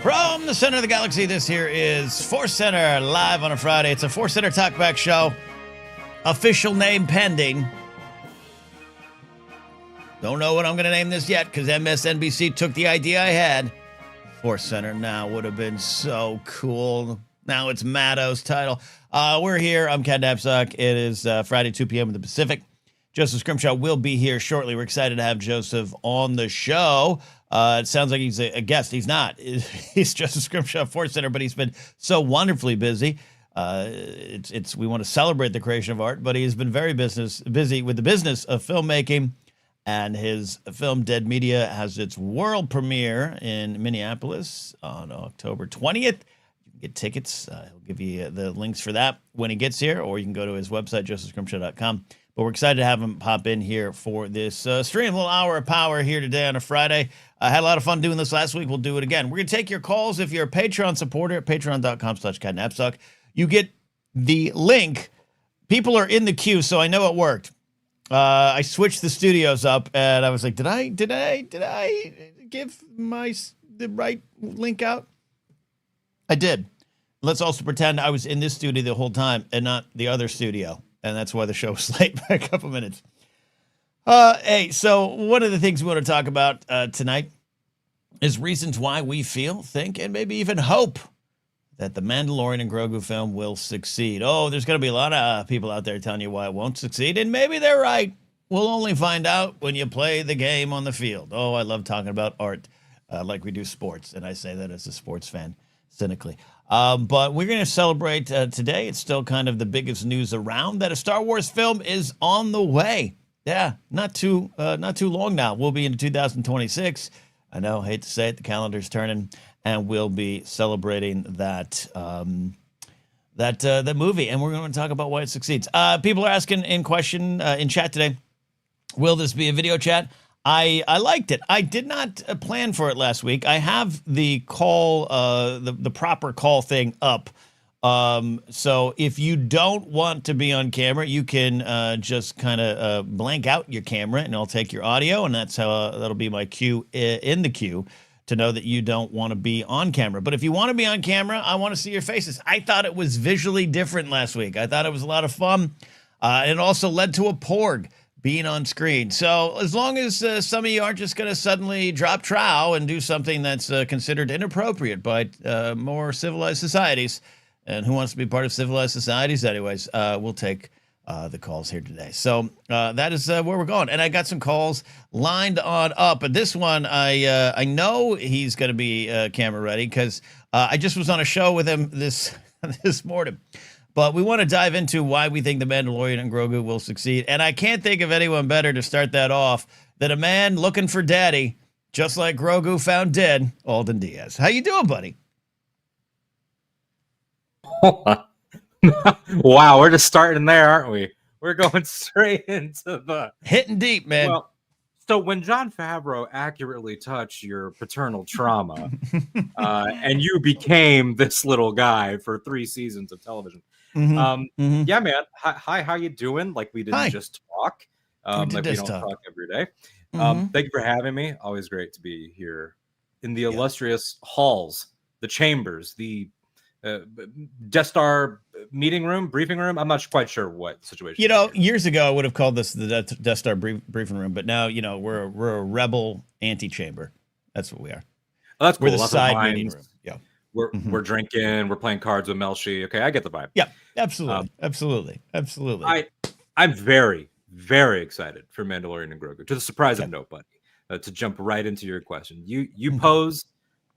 From the center of the galaxy, this here is ForceCenter live on a Friday. It's a ForceCenter talkback show. Official name pending. Don't know what I'm going to name this yet because MSNBC took the idea I had. ForceCenter now would have been so cool. Now it's Maddo's title. We're here. I'm Ken Napzok. It is Friday, 2 p.m. in the Pacific. Joseph Scrimshaw will be here shortly. We're excited to have Joseph on the show. It sounds like he's a guest. He's not. He's Joseph Scrimshaw, ForceCenter, but he's been so wonderfully busy. We want to celebrate the creation of art, but he's been very busy with the business of filmmaking, and his film Dead Media has its world premiere in Minneapolis on October 20th. You can get tickets. He'll give you the links for that when he gets here, or you can go to his website, josephscrimshaw.com. But we're excited to have him pop in here for this stream, a little hour of power here today on a Friday. I had a lot of fun doing this last week. We'll do it again. We're going to take your calls if you're a Patreon supporter at patreon.com/CatNapsuck. You get the link. People are in the queue, so I know it worked. I switched the studios up, and I was like, did I give the right link out? I did. Let's also pretend I was in this studio the whole time and not the other studio. And that's why the show was late by a couple minutes. Hey, so one of the things we want to talk about tonight is reasons why we feel, think, and maybe even hope that the Mandalorian and Grogu film will succeed. Oh, there's going to be a lot of people out there telling you why it won't succeed, and maybe they're right. We'll only find out when you play the game on the field. Oh, I love talking about art like we do sports, and I say that as a sports fan, cynically. But we're going to celebrate today. It's still kind of the biggest news around that a Star Wars film is on the way. Yeah, not too long now. We'll be in 2026. I know, hate to say it, the calendar's turning, and we'll be celebrating that movie. And we're going to talk about why it succeeds. People are asking in chat today, will this be a video chat? I liked it. I did not plan for it last week. I have the call, the proper call thing up. So if you don't want to be on camera, you can just kind of blank out your camera, and I'll take your audio, and that's how that'll be my cue in the queue to know that you don't want to be on camera. But if you want to be on camera, I want to see your faces. I thought it was visually different last week. I thought it was a lot of fun. It also led to a porg being on screen. So as long as some of you aren't just going to suddenly drop trow and do something that's considered inappropriate by more civilized societies, and who wants to be part of civilized societies anyways, we'll take the calls here today. So that is where we're going. And I got some calls lined on up. But this one, I know he's going to be camera ready because I just was on a show with him this morning. But we want to dive into why we think the Mandalorian and Grogu will succeed. And I can't think of anyone better to start that off than a man looking for daddy, just like Grogu found dead, Alden Diaz. How you doing, buddy? Wow, we're just starting there, aren't we? We're going straight into the... Hitting deep, man. Well, so when Jon Favreau accurately touched your paternal trauma and you became this little guy for 3 seasons of television, yeah, man. Hi, how you doing? Like we didn't just talk. Like we don't talk every day. Thank you for having me. Always great to be here in the illustrious halls, the chambers, the Death Star meeting room, briefing room. I'm not quite sure what situation. You know, years ago I would have called this the Death Star briefing room, but now we're a rebel antechamber. That's what we are. Oh, that's cool. We're the side meeting room. Yeah. We're drinking, we're playing cards with Melshi. Okay, I get the vibe. Yeah, absolutely. I'm very, very excited for Mandalorian and Grogu. To the surprise of nobody. To jump right into your question, you pose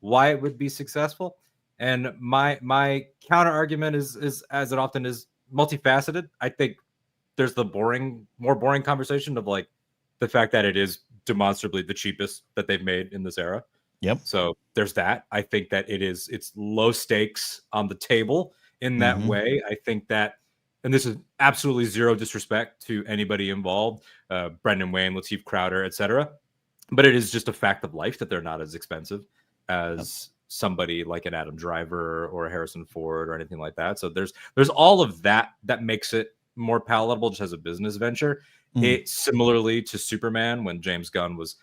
why it would be successful, and my counter argument is as it often is multifaceted. I think there's the more boring conversation of like the fact that it is demonstrably the cheapest that they've made in this era. Yep. So there's that. I think that it's low stakes on the table in that way. I think that, and this is absolutely zero disrespect to anybody involved, Brendan Wayne, Lateef Crowder, etc. But it is just a fact of life that they're not as expensive as somebody like an Adam Driver or a Harrison Ford or anything like that. So there's all of that makes it more palatable just as a business venture. It similarly to Superman, when James Gunn was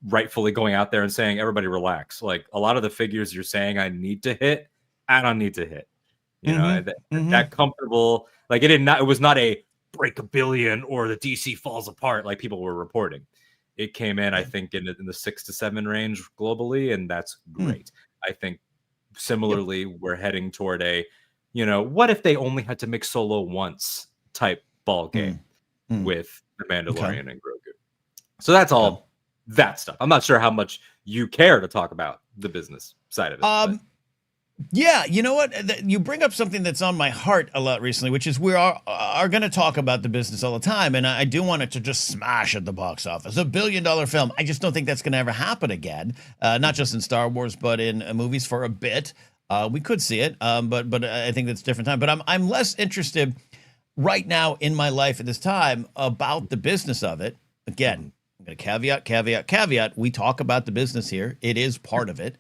rightfully going out there and saying, everybody relax. Like, a lot of the figures you're saying I need to hit, I don't need to hit. You know, that comfortable, like it was not a break a billion or the DC falls apart like people were reporting. It came in, I think, in the 6 to 7 range globally, and that's great. I think similarly, we're heading toward a, what if they only had to make Solo once type ball game with the Mandalorian and Grogu. So that's all that stuff. I'm not sure how much you care to talk about the business side of it. Yeah, you know what? You bring up something that's on my heart a lot recently, which is we are going to talk about the business all the time, and I do want it to just smash at the box office. $1 billion film. I just don't think that's going to ever happen again. Not just in Star Wars, but in movies for a bit. We could see it, but I think that's a different time. But I'm less interested right now in my life at this time about the business of it. Again, I'm going to caveat. We talk about the business here. It is part of it.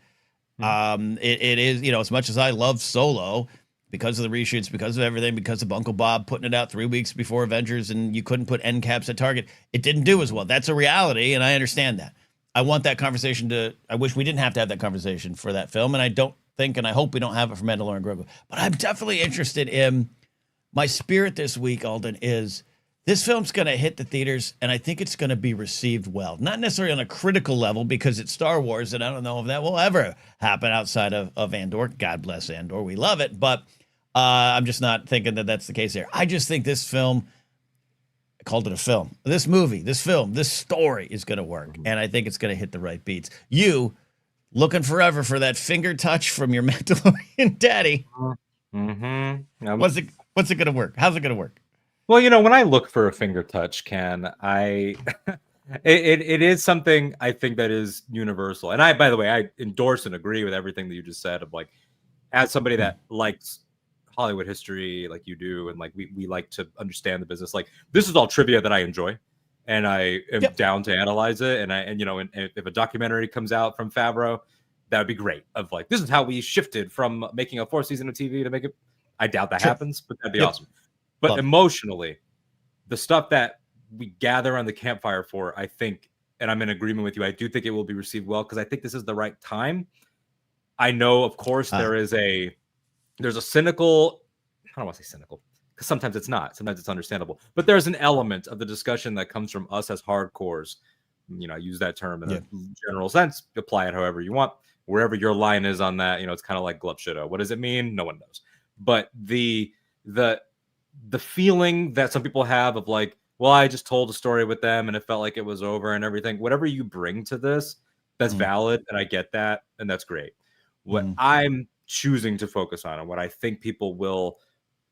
It is, as much as I love Solo because of the reshoots, because of everything, because of Uncle Bob putting it out 3 weeks before Avengers and you couldn't put end caps at Target, it didn't do as well. That's a reality, and I understand that. I want that conversation I wish we didn't have to have that conversation for that film, and I don't think, and I hope we don't have it for Mandalorian Grogu. But I'm definitely interested in my spirit this week, Alden, is this film's going to hit the theaters, and I think it's going to be received well. Not necessarily on a critical level because it's Star Wars, and I don't know if that will ever happen outside of Andor. God bless Andor. We love it, but I'm just not thinking that that's the case here. I just think this film, I called it a film. This movie, this film, this story is going to work, and I think it's going to hit the right beats. You, looking forever for that finger touch from your Mandalorian daddy. What's it going to work? How's it going to work? Well, when I look for a finger touch, Ken, it is something I think that is universal. And by the way, I endorse and agree with everything that you just said of like, as somebody that likes Hollywood history like you do, and like we like to understand the business, like this is all trivia that I enjoy and I am down to analyze it. And if a documentary comes out from Favreau, that would be great. Of like, this is how we shifted from making a 4th season of TV to make it. I doubt that happens, but that'd be awesome. But emotionally, the stuff that we gather on the campfire for, I think, and I'm in agreement with you, I do think it will be received well because I think this is the right time. I know, of course, there's a cynical, I don't want to say cynical, because sometimes it's not. Sometimes it's understandable. But there's an element of the discussion that comes from us as hardcores. I use that term in a general sense. Apply it however you want. Wherever your line is on that, it's kind of like glove shit. What does it mean? No one knows. But the feeling that some people have of like, well, I just told a story with them and it felt like it was over and everything. Whatever you bring to this, that's valid, and I get that, and that's great. What I'm choosing to focus on and what I think people will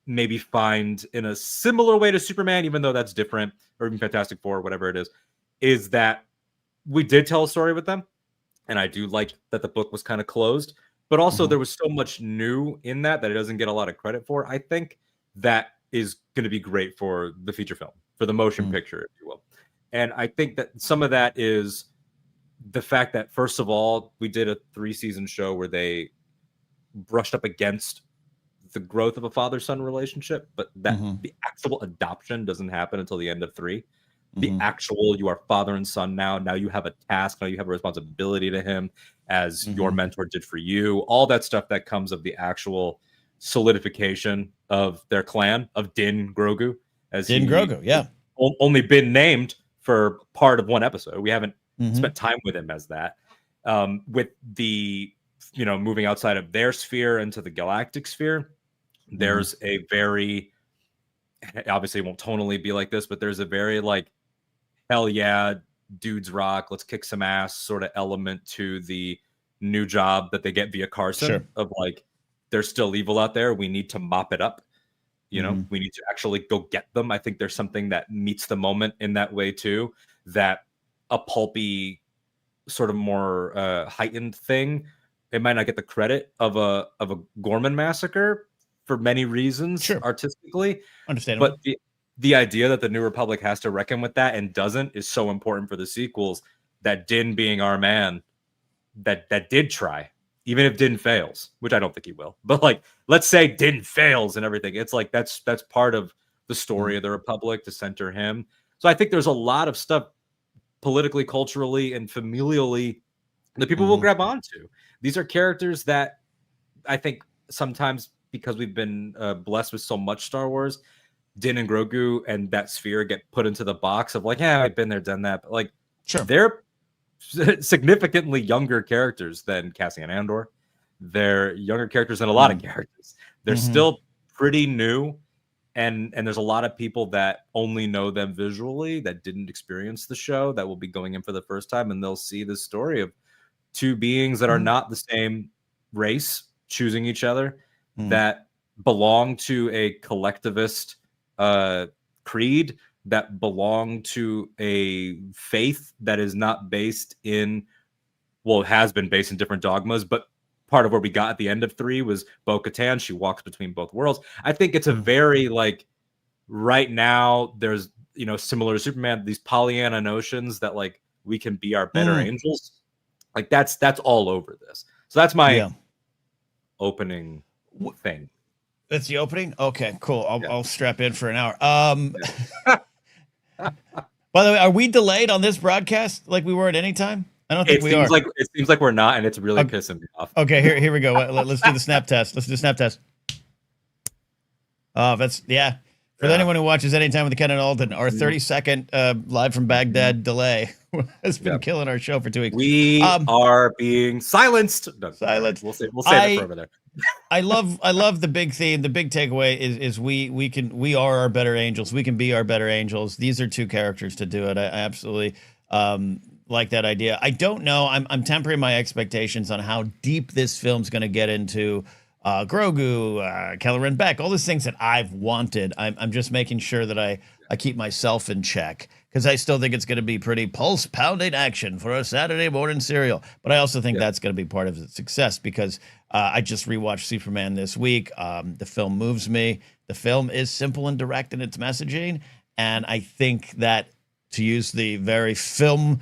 maybe find in a similar way to Superman, even though that's different, or even Fantastic Four, whatever it is that we did tell a story with them. And I do like that the book was kind of closed, but also there was so much new in that it doesn't get a lot of credit for. I think that is going to be great for the feature film, for the motion picture, if you will. And I think that some of that is the fact that, first of all, we did a 3-season show where they brushed up against the growth of a father-son relationship, but that the actual adoption doesn't happen until the end of 3. The actual, you are father and son now. Now you have a task. Now you have a responsibility to him as your mentor did for you. All that stuff that comes of the actual solidification of their clan, of Din Grogu. Grogu, only been named for part of one episode. We haven't spent time with him as that. With the, moving outside of their sphere into the galactic sphere, there's a very, obviously it won't tonally be like this, but there's a very like, hell yeah, dudes rock, let's kick some ass sort of element to the new job that they get via Carson of like, there's still evil out there. We need to mop it up. We need to actually go get them. I think there's something that meets the moment in that way too, that a pulpy sort of more heightened thing, it might not get the credit of a Gorman massacre for many reasons artistically. Understandable. But the idea that the New Republic has to reckon with that and doesn't is so important for the sequels, that Din being our man that did try, even if Din fails, which I don't think he will. But like, let's say Din fails and everything. It's like that's part of the story of the Republic to center him. So I think there's a lot of stuff politically, culturally, and familially that people will grab onto. These are characters that I think sometimes, because we've been blessed with so much Star Wars, Din and Grogu and that sphere get put into the box of like, yeah, I've been there, done that. But like, they're significantly younger characters than Cassian Andor. They're younger characters than a lot of characters. They're still pretty new. And there's a lot of people that only know them visually that didn't experience the show that will be going in for the first time, and they'll see the story of two beings that are not the same race choosing each other, that belong to a collectivist creed, that belong to a faith that is not based in, well, it has been based in different dogmas, but part of where we got at the end of 3 was Bo-Katan. She walks between both worlds. I think it's a very, like, right now there's, you know, similar to Superman, these Pollyanna notions that like we can be our better angels. Like that's all over this. So that's my opening thing. That's the opening? Okay, cool. I'll strap in for an hour. By the way, are we delayed on this broadcast like we were at any time? I don't think we are. It seems like we're not, and it's really pissing me off. Okay, here we go. Let's do the snap test. Let's do the snap test. Oh, that's For anyone who watches Anytime with Ken and Alden, our 30-second live from Baghdad delay has been killing our show for 2 weeks. We are being silenced. No, silenced. We'll save it for over there. I love the big theme. The big takeaway is we are our better angels. We can be our better angels. These are two characters to do it. I absolutely like that idea. I don't know. I'm tempering my expectations on how deep this film's going to get into Grogu, Kelleran Beck, all these things that I've wanted. I'm just making sure that I keep myself in check, because I still think it's going to be pretty pulse-pounding action for a Saturday morning cereal. But I also think that's going to be part of its success, because I just rewatched Superman this week. The film moves me. The film is simple and direct in its messaging, and I think that, to use the very film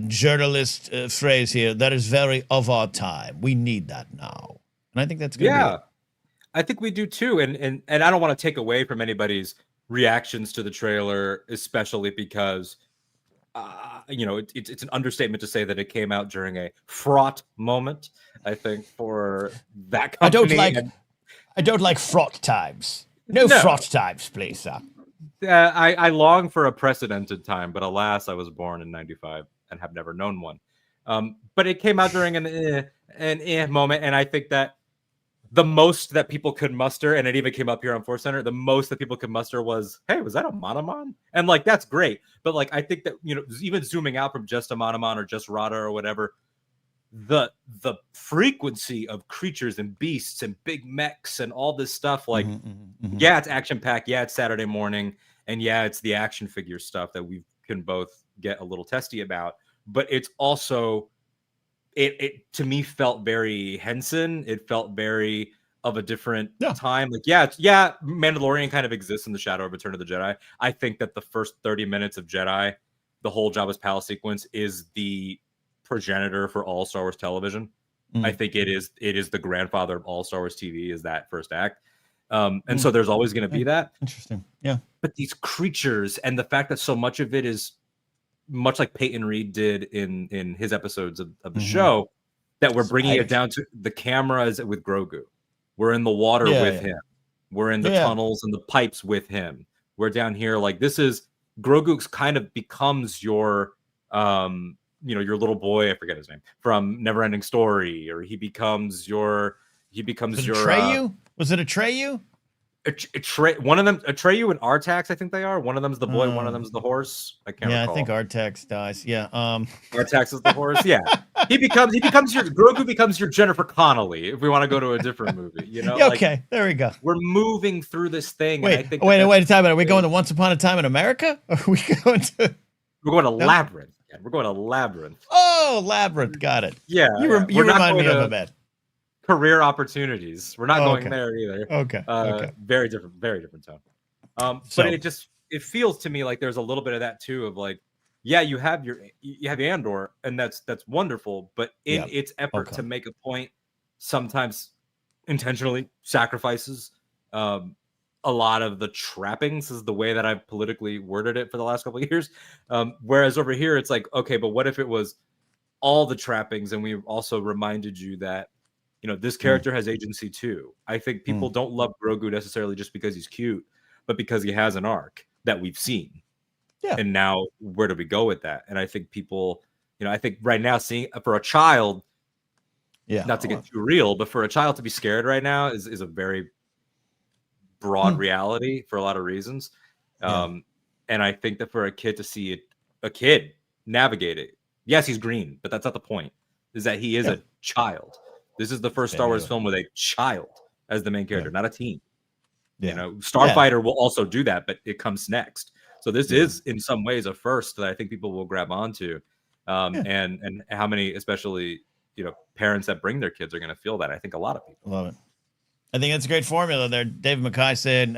journalist phrase here, that is very of our time. We need that now. And I think that's good. Yeah, I think we do too. And I don't want to take away from anybody's reactions to the trailer, especially because, it's an understatement to say that it came out during a fraught moment, I think, for that company. I don't like fraught times. No fraught times, please, sir. I long for a precedented time, but alas, I was born in 95 and have never known one. But it came out during an moment, and I think that the most that people could muster, and it even came up here on ForceCenter, the most that people could muster was, hey, was that a Monomon? And like, that's great. But like, I think that, even zooming out from just a Monomon or just Rada or whatever, the frequency of creatures and beasts and big mechs and all this stuff, like, yeah, it's action packed. Yeah, it's Saturday morning. And yeah, it's the action figure stuff that we can both get a little testy about. But it's also, it to me felt very Henson. It felt very of a different time. Like, Mandalorian kind of exists in the shadow of Return of the Jedi. I think that the first 30 minutes of Jedi, the whole Jabba's palace sequence, is the progenitor for all Star Wars television. I think it is the grandfather of all Star Wars TV, is that first act. And so there's always going to be that. Interesting. Yeah. But these creatures, and the fact that so much of it is much like Peyton Reed did in his episodes of the show, that we're bringing it down to the cameras with Grogu. We're in the water with him. We're in the tunnels and the pipes with him. We're down here. Like, this is, Grogu kind of becomes your, your little boy, I forget his name, from Neverending Story, or he becomes your Atreyu? Was it Atreyu? One of them, Atreyu and Artax, I think they are. One of them's the boy, one of them's the horse. I can't recall. I think Artax dies. Yeah. Artax is the horse. Yeah. Grogu becomes your Jennifer Connelly, if we want to go to a different movie. Okay, there we go. We're moving through this thing. Wait, and I think wait a time. Are we going to Once Upon a Time in America? Or are we going to? We're going to Labyrinth. Yeah, we're going to Labyrinth. Oh, Labyrinth. Got it. Yeah. You remind me of a bit. Career opportunities. We're not going there either. Okay. Very different tone. But it feels to me like there's a little bit of that too, of like, yeah, you have Andor, and that's wonderful, but in its effort to make a point, sometimes intentionally sacrifices a a lot of the trappings, is the way that I've politically worded it for the last couple of years. Whereas over here, it's like, okay, but what if it was all the trappings, and we also reminded you that, you know, this character has agency too. I think people don't love Grogu necessarily just because he's cute, but because he has an arc that we've seen. Yeah. And now where do we go with that? And I think people, you know, I think right now, seeing for a child, not to get too real, but for a child to be scared right now is a very broad reality for a lot of reasons. And I think that for a kid to see a kid navigate it, yes, he's green, but that's not the point. Is that he is a child. This is the first Star Wars film with a child as the main character, not a teen. You know, Starfighter will also do that, but it comes next. So this is in some ways a first that I think people will grab onto. And how many, especially, you know, parents that bring their kids are going to feel that. I think a lot of people love it. I think that's a great formula there. David McKay said,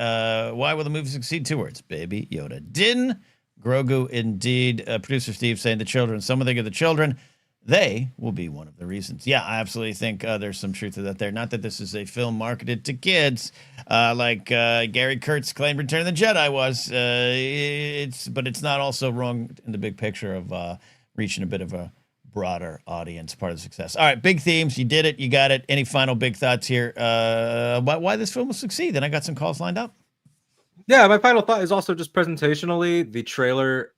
why will the movie succeed? 2 words, Baby Yoda. Din, Grogu, indeed. Producer Steve saying the children. Someone think of the children. They will be one of the reasons. Yeah, I absolutely think there's some truth to that there. Not that this is a film marketed to kids, like Gary Kurtz claimed Return of the Jedi was. But it's not also wrong in the big picture of reaching a bit of a broader audience, part of the success. All right, big themes. You did it. You got it. Any final big thoughts here about why this film will succeed? Then I got some calls lined up. Yeah, my final thought is also just presentationally. The trailer,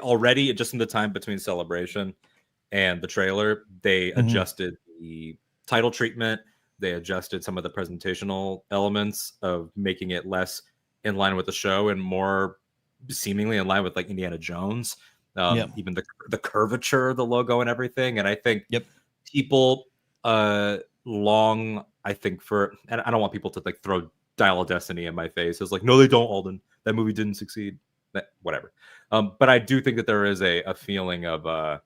already just in the time between Celebration and the trailer, they adjusted the title treatment. They adjusted some of the presentational elements of making it less in line with the show and more seemingly in line with like Indiana Jones. Even the curvature of the logo and everything. And I think people long, I think for, and I don't want people to like throw Dial of Destiny in my face. It's like, no, they don't, Alden. That movie didn't succeed. Whatever. But I do think that there is a feeling of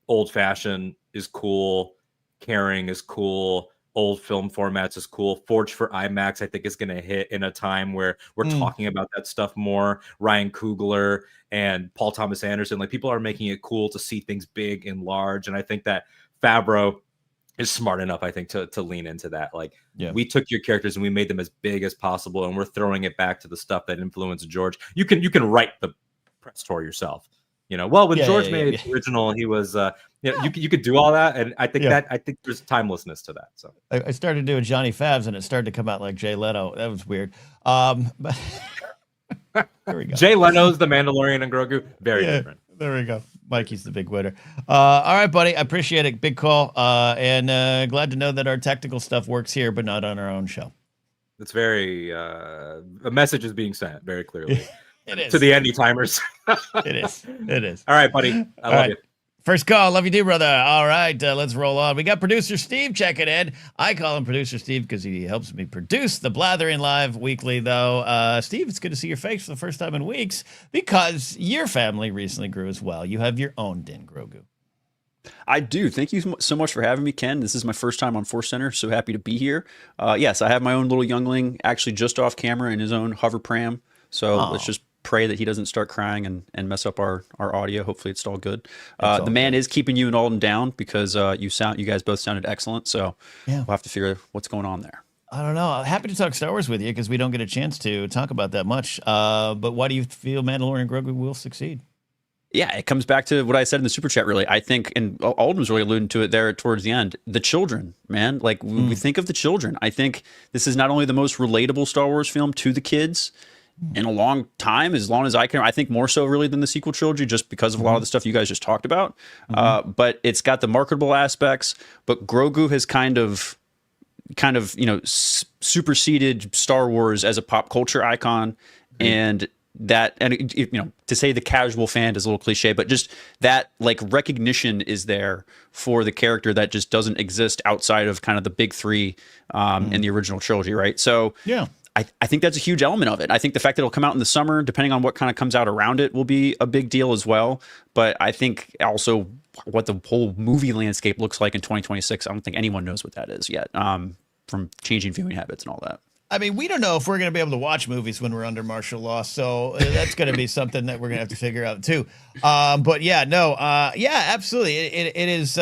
old fashioned is cool, caring is cool, old film formats is cool. Forged for IMAX, I think, is going to hit in a time where we're talking about that stuff more. Ryan Coogler and Paul Thomas Anderson, like, people are making it cool to see things big and large. And I think that Favreau is smart enough, I think, to lean into that. Like, we took your characters and we made them as big as possible, and we're throwing it back to the stuff that influenced George. You can write the press tour yourself. You know, well, when George made the original, he was, you could do all that, and I think I think there's timelessness to that. So I started doing Johnny Favs, and it started to come out like Jay Leno. That was weird. But there we go. Jay Leno's the Mandalorian and Grogu, very different. There we go. Mikey's the big winner. All right, buddy. I appreciate it. Big call, and glad to know that our technical stuff works here, but not on our own show. It's very a message is being sent very clearly. It is. To the Andy timers. It is. It is. All right, buddy. I love you. First call. Love you too, brother. All right. Let's roll on. We got producer Steve checking in. I call him producer Steve because he helps me produce the Blathering Live weekly, though. Steve, it's good to see your face for the first time in weeks because your family recently grew as well. You have your own Din Grogu. I do. Thank you so much for having me, Ken. This is my first time on ForceCenter. So happy to be here. Yes, I have my own little youngling actually just off camera in his own hover pram. So let's just pray that he doesn't start crying and mess up our audio. Hopefully it's all good. The man is keeping you and Alden down because you guys both sounded excellent. So we'll have to figure out what's going on there. I don't know. I'm happy to talk Star Wars with you because we don't get a chance to talk about that much. But why do you feel Mandalorian Grogu will succeed? Yeah, it comes back to what I said in the super chat, really. I think, and Alden was really alluding to it there towards the end, the children, man. Like, we think of the children. I think this is not only the most relatable Star Wars film to the kids in a long time, as long as I can. I think more so really than the sequel trilogy, just because of a lot of the stuff you guys just talked about. But it's got the marketable aspects. But Grogu has kind of superseded Star Wars as a pop culture icon, and to say the casual fan is a little cliche, but just that like recognition is there for the character that just doesn't exist outside of kind of the big three in the original trilogy, right? So I think that's a huge element of it. I think the fact that it'll come out in the summer, depending on what kind of comes out around it, will be a big deal as well. But I think also what the whole movie landscape looks like in 2026, I don't think anyone knows what that is yet, from changing viewing habits and all that. I mean, we don't know if we're going to be able to watch movies when we're under martial law, so that's going to be something that we're going to have to figure out too. But absolutely, it is.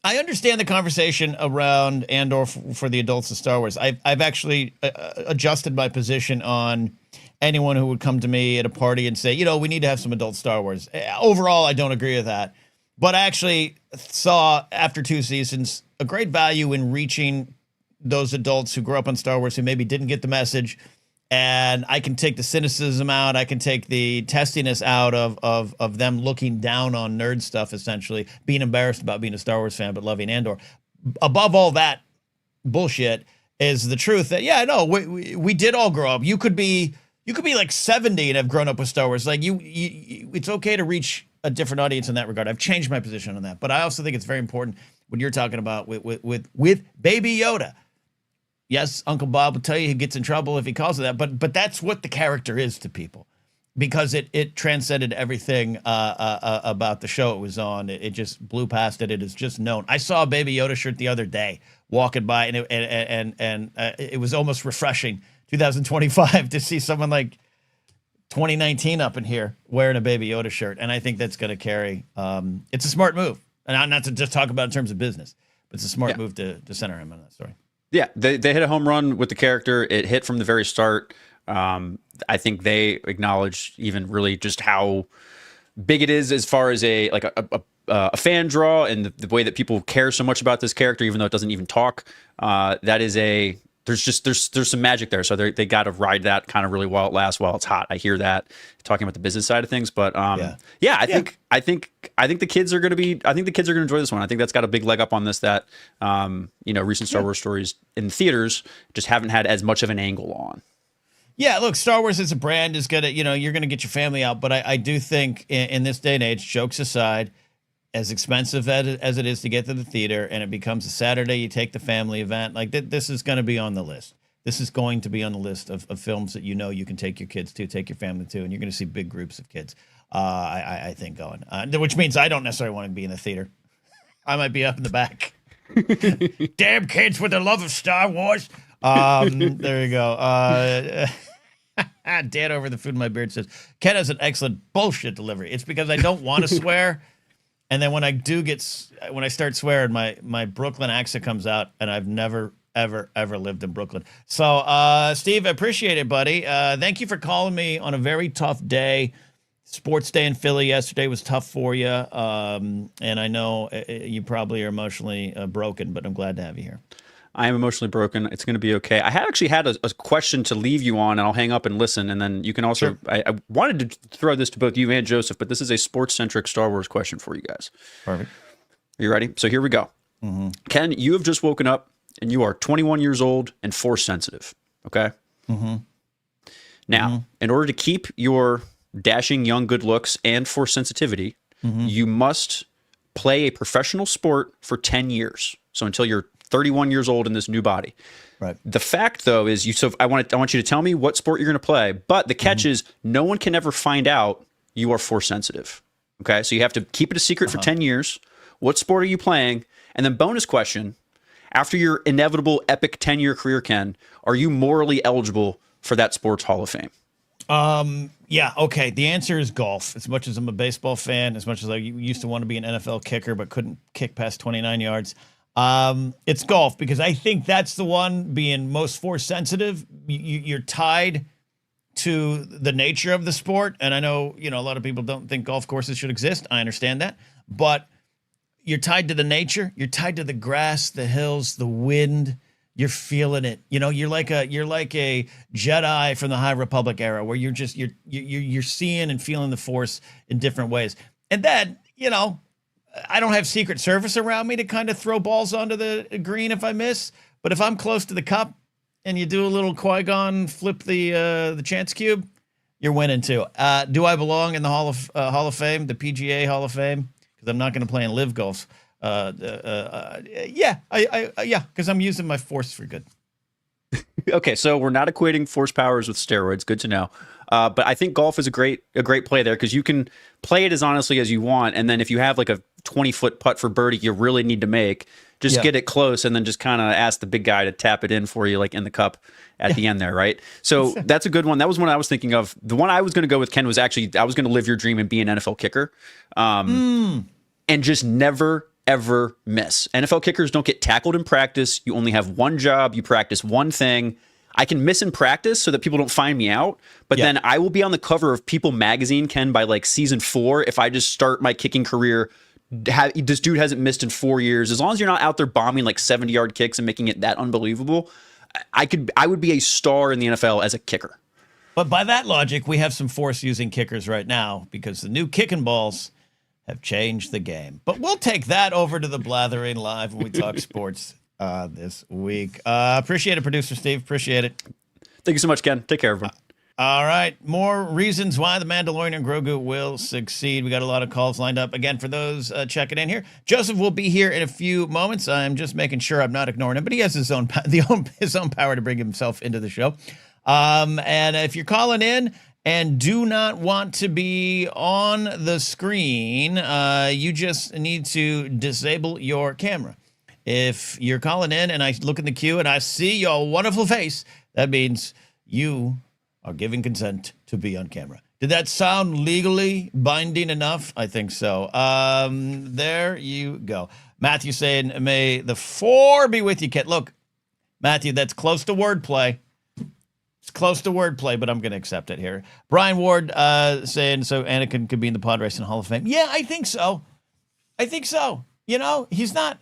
I understand the conversation around Andor for the adults of Star Wars. I've actually adjusted my position on anyone who would come to me at a party and say, we need to have some adult Star Wars. Overall, I don't agree with that. But I actually saw, after 2 seasons, a great value in reaching those adults who grew up on Star Wars who maybe didn't get the message. And I can take the cynicism out. I can take the testiness out of them looking down on nerd stuff, essentially, being embarrassed about being a Star Wars fan, but loving Andor. Above all that bullshit is the truth that, we did all grow up. You could be like 70 and have grown up with Star Wars. Like it's okay to reach a different audience in that regard. I've changed my position on that, but I also think it's very important when you're talking about with Baby Yoda. Yes, Uncle Bob will tell you he gets in trouble if he calls it that, but that's what the character is to people, because it transcended everything about the show it was on. It just blew past it. It is just known. I saw a Baby Yoda shirt the other day walking by, and it was almost refreshing, 2025, to see someone like 2019 up in here wearing a Baby Yoda shirt, and I think that's going to carry. It's a smart move, and not to just talk about in terms of business, but it's a smart move to center him on that story. Yeah, they hit a home run with the character. It hit from the very start. I think they acknowledged even really just how big it is as far as a fan draw, and the way that people care so much about this character, even though it doesn't even talk. That is there's some magic there. So they got to ride that kind of really while it lasts, while it's hot. I hear that talking about the business side of things, but I think the kids are going to enjoy this one. I think that's got a big leg up on this that recent Star Wars stories in theaters just haven't had as much of an angle on. Yeah, look, Star Wars as a brand is gonna, you're gonna get your family out, but I do think in this day and age, jokes aside, as expensive as it is to get to the theater, and it becomes a Saturday, you take the family event, like this is going to be on the list. This is going to be on the list of films that you can take your kids to, take your family to, and you're going to see big groups of kids, I think, going. Which means I don't necessarily want to be in the theater. I might be up in the back. Damn kids with their love of Star Wars. There you go. Dan over the food in my beard says, Ken has an excellent bullshit delivery. It's because I don't want to swear. And then when I start swearing, my Brooklyn accent comes out, and I've never, ever, ever lived in Brooklyn. So, Steve, I appreciate it, buddy. Thank you for calling me on a very tough day. Sports day in Philly yesterday was tough for you. And I know you probably are emotionally broken, but I'm glad to have you here. I am emotionally broken. It's going to be okay. I had actually had a question to leave you on, and I'll hang up and listen. And then you can also, sure. I wanted to throw this to both you and Joseph, but this is a sports-centric Star Wars question for you guys. Perfect. Are you ready? So here we go. Mm-hmm. Ken, you have just woken up, and you are 21 years old and force sensitive. Okay? Mm-hmm. Now, in order to keep your dashing young good looks and force sensitivity, you must play a professional sport for 10 years. So until you're 31 years old in this new body. Right. The fact, though, is I want you to tell me what sport you're going to play. But the catch is no one can ever find out you are force sensitive. Okay, so you have to keep it a secret for 10 years. What sport are you playing? And then bonus question, after your inevitable epic 10-year career, Ken, are you morally eligible for that sports Hall of Fame? Yeah, okay. The answer is golf. As much as I'm a baseball fan, as much as I used to want to be an NFL kicker but couldn't kick past 29 yards, it's golf, because I think that's the one, being most force sensitive. You're tied to the nature of the sport. And I know, a lot of people don't think golf courses should exist. I understand that, but you're tied to the nature. You're tied to the grass, the hills, the wind. You're feeling it. You're like a Jedi from the High Republic era, where you're seeing and feeling the force in different ways. And then, I don't have Secret Service around me to kind of throw balls onto the green if I miss. But if I'm close to the cup and you do a little Qui-Gon flip the chance cube, you're winning too. Do I belong in the Hall of Fame, the PGA Hall of Fame? Because I'm not going to play in live golf. Yeah, because I'm using my force for good. Okay, so we're not equating force powers with steroids. Good to know. But I think golf is a great play there, because you can play it as honestly as you want, and then if you have like a 20-foot putt for birdie you really need to make, just get it close, and then just kind of ask the big guy to tap it in for you, like in the cup at the end there, right? So that's a good one. That was one I was thinking of. The one I was going to go with, Ken, was actually I was going to live your dream and be an NFL kicker, and just never ever miss. NFL kickers don't get tackled in practice. You only have one job. You practice one thing. I can miss in practice so that people don't find me out, but then I will be on the cover of People magazine, Ken, by like season 4 if I just start my kicking career. This dude hasn't missed in 4 years. As long as you're not out there bombing like 70-yard kicks and making it that unbelievable, I would be a star in the NFL as a kicker. But by that logic, we have some force-using kickers right now because the new kicking balls have changed the game. But we'll take that over to the Blathering Live when we talk sports this week. Appreciate it, Producer Steve. Appreciate it. Thank you so much, Ken. Take care, everyone. All right. More reasons why the Mandalorian and Grogu will succeed. We got a lot of calls lined up. Again, for those checking in here, Joseph will be here in a few moments. I'm just making sure I'm not ignoring him, but he has his own power to bring himself into the show. And if you're calling in and do not want to be on the screen, you just need to disable your camera. If you're calling in and I look in the queue and I see your wonderful face, that means you are giving consent to be on camera. Did that sound legally binding enough? I think so. There you go. Matthew saying, may the 4 be with you, Kit. Look, Matthew, that's close to wordplay. It's close to wordplay, but I'm going to accept it here. Brian Ward saying, so Anakin could be in the pod racing Hall of Fame. Yeah, I think so. I think so. You know, he's not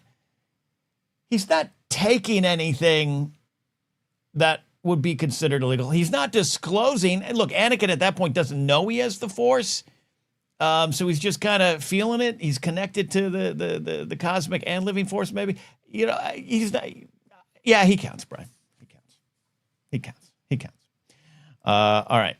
taking anything that would be considered illegal. He's not disclosing. And look, Anakin at that point doesn't know he has the Force. So he's just kind of feeling it. He's connected to the cosmic and living Force, maybe. You know, he's not. Yeah, he counts, Brian. He counts. All right.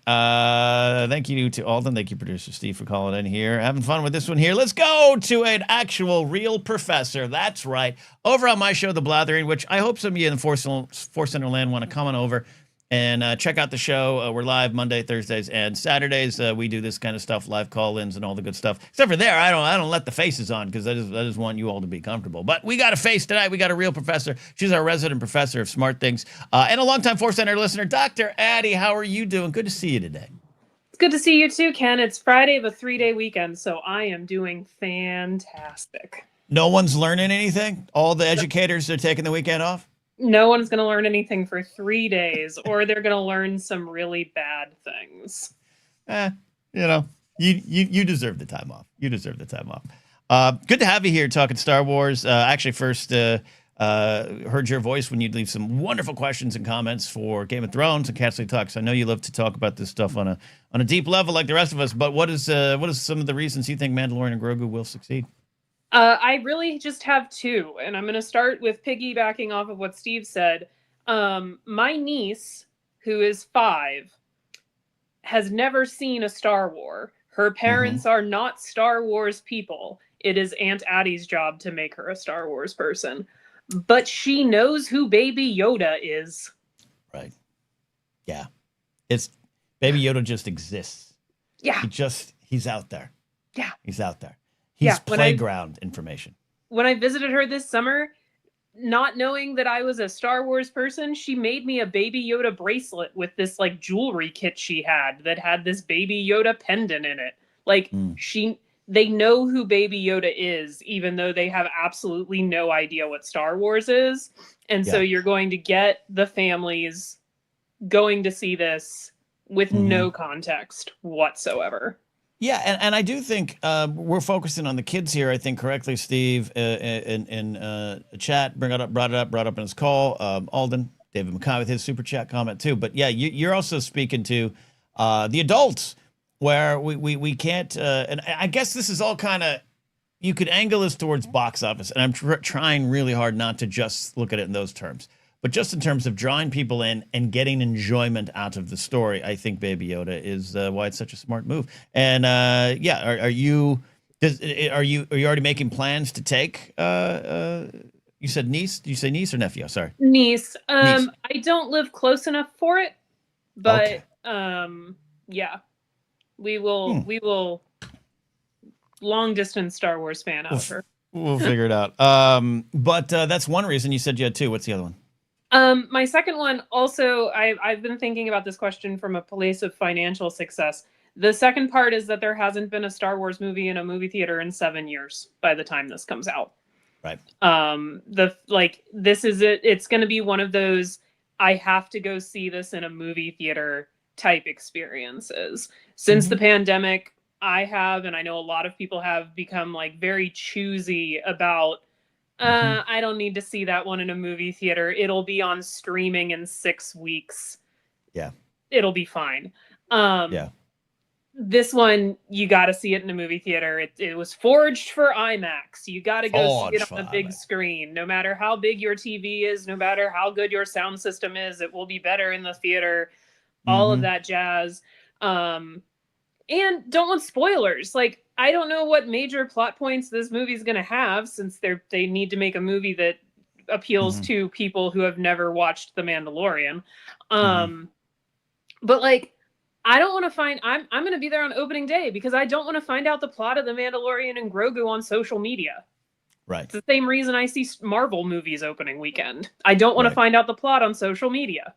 Thank you to Alden. Thank you, Producer Steve, for calling in here. Having fun with this one here. Let's go to an actual real professor. That's right. Over on my show, The Blathering, which I hope some of you in the Force Center land want to come on over and check out the show. We're live Monday, Thursdays, and Saturdays. We do this kind of stuff, live call-ins and all the good stuff. Except for there, I don't let the faces on because I just want you all to be comfortable. But we got a face tonight. We got a real professor. She's our resident professor of smart things and a longtime Force Center listener, Dr. Addie. How are you doing? Good to see you today. It's good to see you too, Ken. It's Friday of a 3-day weekend, so I am doing fantastic. No one's learning anything? All the educators are taking the weekend off? No one's going to learn anything for 3 days, or they're going to learn some really bad things. You know, you deserve the time off. You deserve the time off. Good to have you here talking Star Wars. Actually, first heard your voice when you'd leave some wonderful questions and comments for Game of Thrones and Castle Talks. I know you love to talk about this stuff on a deep level like the rest of us. But what is some of the reasons you think Mandalorian and Grogu will succeed? I really just have 2, and I'm going to start with piggybacking off of what Steve said. My niece, who is 5, has never seen a Star Wars. Her parents are not Star Wars people. It is Aunt Addie's job to make her a Star Wars person. But she knows who Baby Yoda is. Right. Yeah. It's Baby Yoda just exists. Yeah. He's out there. Yeah. He's out there. He's playground information. When I visited her this summer, not knowing that I was a Star Wars person, she made me a Baby Yoda bracelet with this like jewelry kit she had that had this Baby Yoda pendant in it. Like they know who Baby Yoda is, even though they have absolutely no idea what Star Wars is. And so you're going to get the families going to see this with no context whatsoever. Yeah, and I do think we're focusing on the kids here. I think correctly, Steve, in chat brought it up in his call. Alden, David McKay with his super chat comment too. But yeah, you're also speaking to the adults, where we can't. And I guess this is all kind of, you could angle this towards box office, and I'm trying really hard not to just look at it in those terms. But just in terms of drawing people in and getting enjoyment out of the story, I think Baby Yoda is why it's such a smart move. And are you already making plans to take? You said niece? Did you say niece or nephew? Oh, sorry, niece. Niece. I don't live close enough for it, but yeah, we will long distance Star Wars fan out her. We'll figure it out. But that's one reason. You said you had 2. What's the other one? My second one, also, I've been thinking about this question from a place of financial success. The second part is that there hasn't been a Star Wars movie in a movie theater in 7 years by the time this comes out. Right. This is it. It's going to be one of those, I have to go see this in a movie theater type experiences. Since the pandemic, I have, and I know a lot of people have become like very choosy about, I don't need to see that one in a movie theater. It'll be on streaming in 6 weeks. Yeah. It'll be fine. Yeah. This one, you got to see it in a movie theater. It was forged for IMAX. You got to go see it on the big screen. No matter how big your TV is, no matter how good your sound system is, it will be better in the theater. All of that jazz. And don't want spoilers. Like, I don't know what major plot points this movie is going to have, since they need to make a movie that appeals to people who have never watched The Mandalorian. But like, I don't want to find, I'm going to be there on opening day because I don't want to find out the plot of The Mandalorian and Grogu on social media. Right. It's the same reason I see Marvel movies opening weekend. I don't want to find out the plot on social media.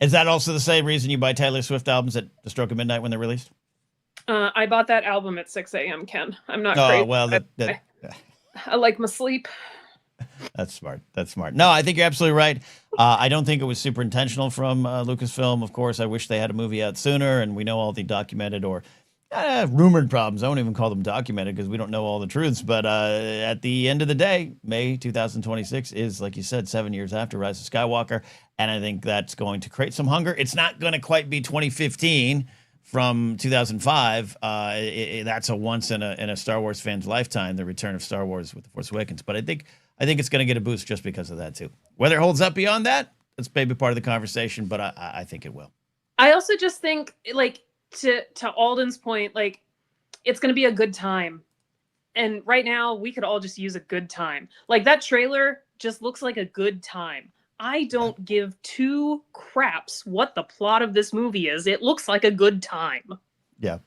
Is that also the same reason you buy Taylor Swift albums at the stroke of midnight when they're released? I bought that album at 6 a.m., Ken. I'm not crazy. Oh, well, I like my sleep. That's smart. That's smart. No, I think you're absolutely right. I don't think it was super intentional from Lucasfilm. Of course, I wish they had a movie out sooner, and we know all the documented or rumored problems. I won't even call them documented because we don't know all the truths. But at the end of the day, May 2026 is, like you said, 7 years after Rise of Skywalker, and I think that's going to create some hunger. It's not going to quite be 2015 from 2005. That's a once in a Star Wars fan's lifetime, the return of Star Wars with The Force Awakens. But I think it's going to get a boost just because of that too. Whether it holds up beyond that, that's maybe part of the conversation, but I think it will. I also just think, like, to Alden's point, like, it's going to be a good time. And right now, we could all just use a good time. Like, that trailer just looks like a good time. I don't give two craps what the plot of this movie is. It looks like a good time. Yeah.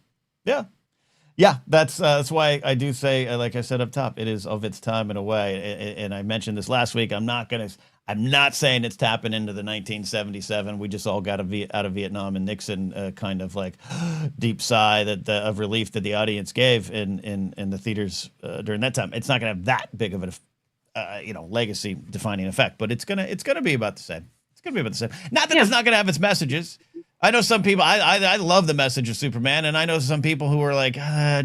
That's why I do say, like I said up top, it is of its time in a way. And I mentioned this last week. I'm not saying it's tapping into the 1977. We just all got out of Vietnam, and Nixon kind of like deep sigh of relief that the audience gave in the theaters during that time. It's not going to have that big of a legacy defining effect, but it's gonna be about the same. It's gonna be about the same. Not that it's not gonna have its messages. I know some people. I love the message of Superman, and I know some people who are like, I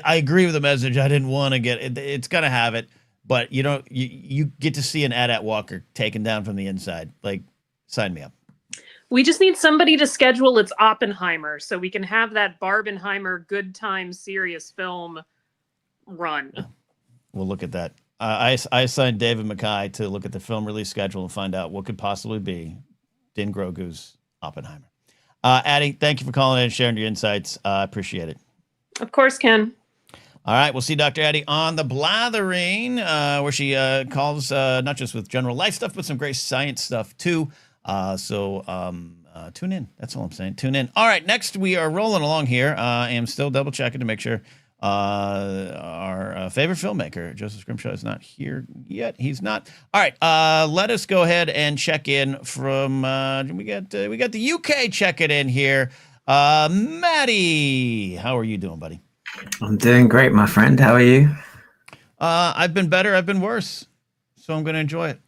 agree with the message. I didn't want to get it. It's gonna have it, but you get to see an AT-AT Walker taken down from the inside. Like, sign me up. We just need somebody to schedule its Oppenheimer so we can have that Barbenheimer good time serious film run. We'll look at that. I assigned David Mackay to look at the film release schedule and find out what could possibly be Din Grogu's Oppenheimer. Addie, thank you for calling in and sharing your insights. I appreciate it. Of course, Ken. All right, we'll see Dr. Addie on the Blathering, where she calls not just with general life stuff, but some great science stuff too. So tune in. That's all I'm saying. Tune in. All right, next we are rolling along here. I am still double checking to make sure our favorite filmmaker, Joseph Scrimshaw, is not here yet. He's not. All right, let us go ahead and check in from. We got the UK checking in here. Maddie, how are you doing, buddy? I'm doing great, my friend. How are you? I've been better. I've been worse. So I'm going to enjoy it.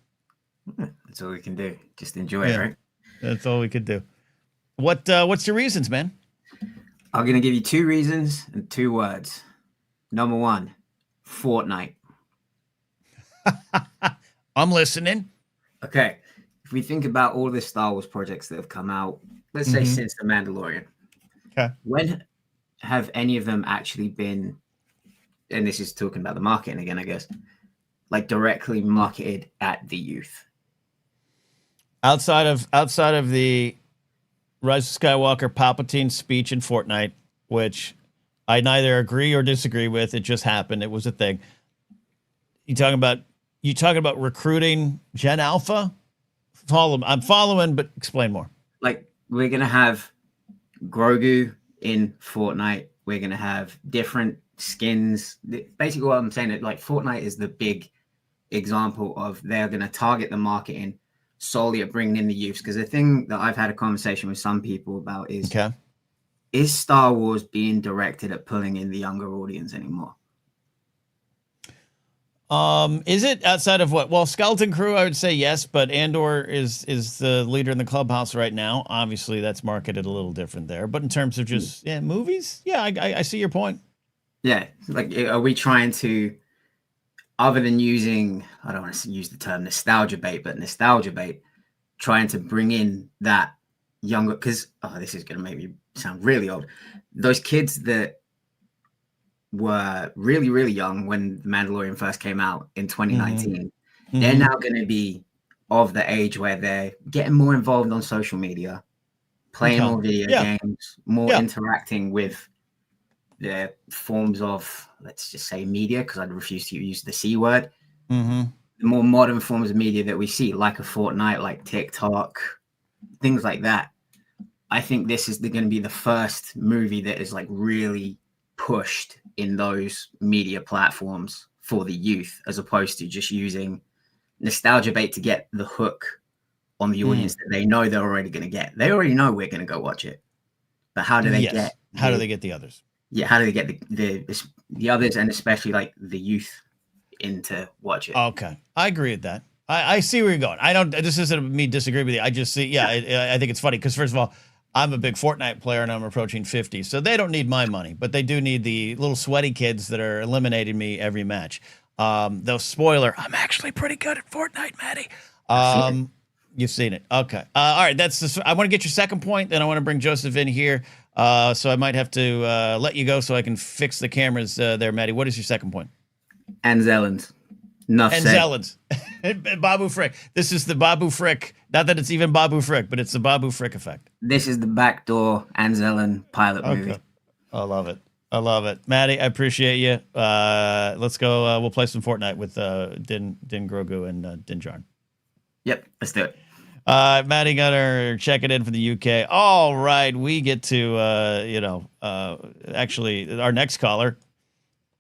That's all we can do. Just enjoy it, right? That's all we could do. What's your reasons, man? I'm going to give you 2 reasons and 2 words. Number 1, Fortnite. I'm listening. Okay. If we think about all the Star Wars projects that have come out, let's say since The Mandalorian. Okay. When have any of them actually been, and this is talking about the marketing again, I guess, like directly marketed at the youth? Outside of the Rise of Skywalker Palpatine speech in Fortnite, which I neither agree or disagree with. It just happened. It was a thing. You talking about recruiting Gen Alpha? I'm following, but explain more. Like, we're gonna have Grogu in Fortnite. We're gonna have different skins. Basically, what I'm saying is, like, Fortnite is the big example of they're gonna target the marketing solely at bringing in the youths. Because the thing that I've had a conversation with some people about is, is Star Wars being directed at pulling in the younger audience anymore? Is it outside of what? Well, Skeleton Crew, I would say yes, but Andor is the leader in the clubhouse right now. Obviously, that's marketed a little different there. But in terms of just movies, yeah, I see your point. Yeah, like, are we trying to, other than using, I don't want to use the term nostalgia bait, trying to bring in that younger, because this is going to make me sound really old. Those kids that were really, really young when The Mandalorian first came out in 2019, they're now going to be of the age where they're getting more involved on social media, playing more video games, more interacting with the forms of, let's just say, media, because I'd refuse to use the C word. The more modern forms of media that we see, like a Fortnite, like TikTok, things like that. I think this is going to be the first movie that is like really pushed in those media platforms for the youth, as opposed to just using nostalgia bait to get the hook on the audience that they know they're already going to get. They already know we're going to go watch it, but how do they get? How do they get the others? Yeah, how do they get the others, and especially like the youth, into watch it? Okay, I agree with that. I see where you're going. I don't. This isn't me disagreeing with you. I just see. Yeah, I think it's funny because, first of all, I'm a big Fortnite player and I'm approaching 50, so they don't need my money, but they do need the little sweaty kids that are eliminating me every match. Though, spoiler, I'm actually pretty good at Fortnite, Maddie. You've seen it. Okay. All right. I want to get your second point. Then I want to bring Joseph in here. So I might have to let you go so I can fix the cameras there, Maddie. What is your second point? And Zellens. Enough and said. Zellens. Babu Frick. This is the Babu Frick. Not that it's even Babu Frick, but it's the Babu Frick effect. This is the backdoor Anzellin pilot movie. I love it. I love it. Maddie, I appreciate you. Let's go. We'll play some Fortnite with Din Grogu and Din Djarin. Yep, let's do it. Maddie Gunner checking in from the UK. All right, we get to actually our next caller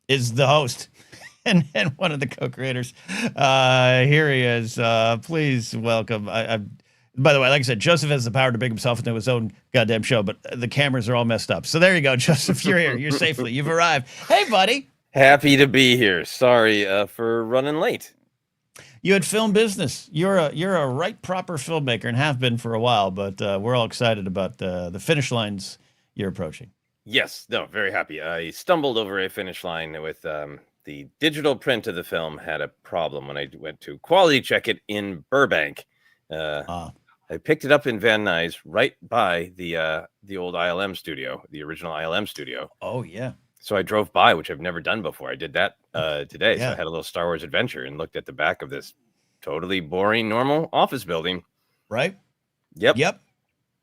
is the host and one of the co-creators. Here he is. Please welcome. By the way, like I said, Joseph has the power to bring himself into his own goddamn show, but the cameras are all messed up. So there you go, Joseph. You're here. You're safely. You've arrived. Hey, buddy. Happy to be here. Sorry for running late. You had film business. You're a right proper filmmaker and have been for a while, but we're all excited about the finish lines you're approaching. Yes, no, very happy. I stumbled over a finish line with the digital print of the film had a problem when I went to quality check it in Burbank. I picked it up in Van Nuys right by the old ILM studio, the original ILM studio. Oh, yeah. So I drove by, which I've never done before. I did that today. Yeah. So I had a little Star Wars adventure and looked at the back of this totally boring, normal office building. Right? Yep.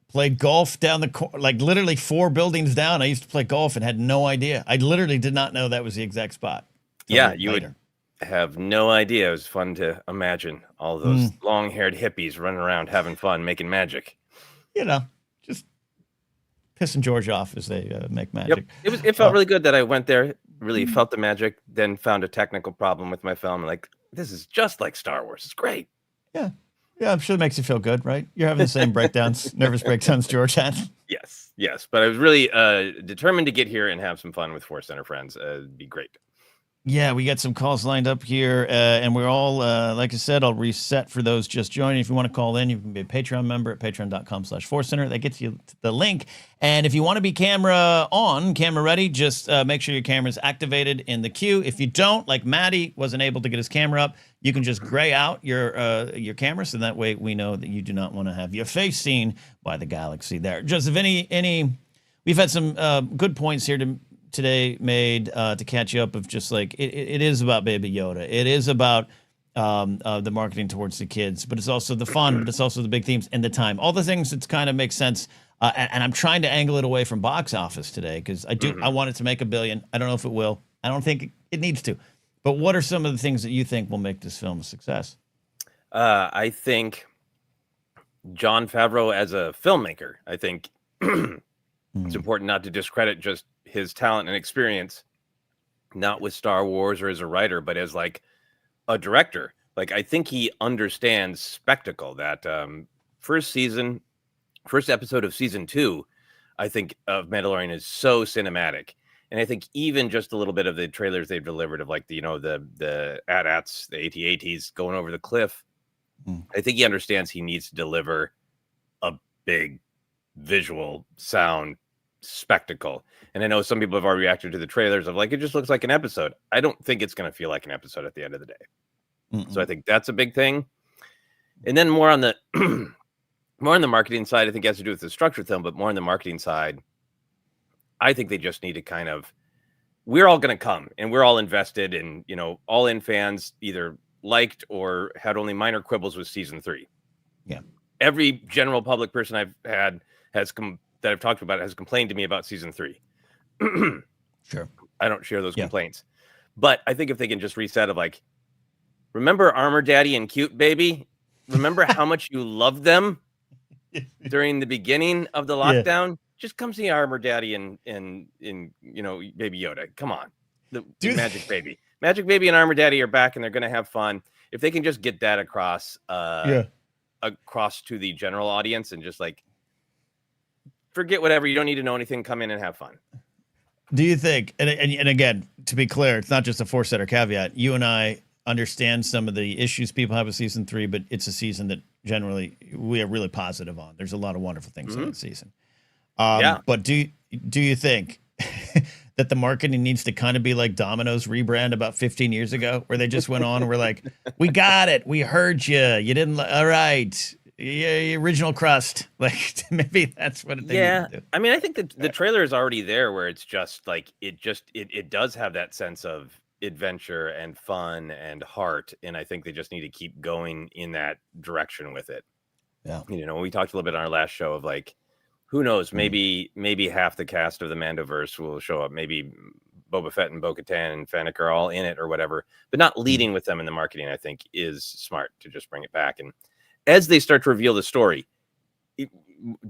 Played golf down like literally 4 buildings down. I used to play golf and had no idea. I literally did not know that was the exact spot. Yeah, you would have no idea. It was fun to imagine all those long-haired hippies running around having fun, making magic. Just pissing George off as they make magic. Yep. It felt really good that I went there, really felt the magic, then found a technical problem with my film. Like, this is just like Star Wars. It's great. Yeah. Yeah, I'm sure it makes you feel good, right? You're having the same breakdowns, nervous breakdowns George had. Yes. But I was really determined to get here and have some fun with ForceCenter friends. It'd be great. Yeah, we got some calls lined up here, and we're all, like I said, I'll reset for those just joining. If you want to call in, you can be a Patreon member at patreon.com/ForceCenter. That gets you the link. And if you want to be camera ready, just make sure your camera's activated in the queue. If you don't, like Maddie wasn't able to get his camera up, you can just gray out your camera, so that way we know that you do not want to have your face seen by the galaxy there. Joseph, we've had some good points here today made to catch you up of just like it is about Baby Yoda. It is about the marketing towards the kids, but it's also the fun, but it's also the big themes and the time. All the things that kind of make sense. And I'm trying to angle it away from box office today because I want it to make $1 billion. I don't know if it will. I don't think it needs to. But what are some of the things that you think will make this film a success? I think Jon Favreau as a filmmaker, I think it's important not to discredit just his talent and experience, not with Star Wars or as a writer, but as like a director. Like, I think he understands spectacle. That first episode of season 2, I think, of Mandalorian is so cinematic. And I think even just a little bit of the trailers they've delivered of like the AT-ATs, the AT-ATs going over the cliff, I think he understands he needs to deliver a big visual sound spectacle. And I know some people have already reacted to the trailers of like, it just looks like an episode. I don't think it's going to feel like an episode at the end of the day. So I think that's a big thing. And then more on the marketing side, I think it has to do with the structure of the film, but more on the marketing side, I think they just need to we're all going to come and we're all invested in, all in fans either liked or had only minor quibbles with season 3. Yeah. Every general public person I've had that I've talked about has complained to me about season 3. Sure. I don't share those complaints, but I think if they can just reset of like, remember Armor Daddy and Cute Baby? Remember how much you loved them during the beginning of the lockdown? Yeah. Just come see Armor Daddy and Baby Yoda. Come on, the Magic Baby and Armor Daddy are back, and they're going to have fun. If they can just get that across to the general audience, and just like forget whatever, you don't need to know anything. Come in and have fun. Do you think? And again, to be clear, it's not just a ForceCenter caveat. You and I understand some of the issues people have with season 3, but it's a season that generally we are really positive on. There's a lot of wonderful things in that season. But do you think that the marketing needs to kind of be like Domino's rebrand about 15 years ago, where they just went on and were like, we got it. We heard you. You didn't. All right. Yeah. Original crust. Like maybe that's what they need to do. I mean, I think the trailer is already there where it's just like, it does have that sense of adventure and fun and heart. And I think they just need to keep going in that direction with it. Yeah. We talked a little bit on our last show of like, who knows? Maybe half the cast of the Mandoverse will show up. Maybe Boba Fett and Bo-Katan and Fennec are all in it or whatever, but not leading with them in the marketing, I think, is smart to just bring it back. And as they start to reveal the story,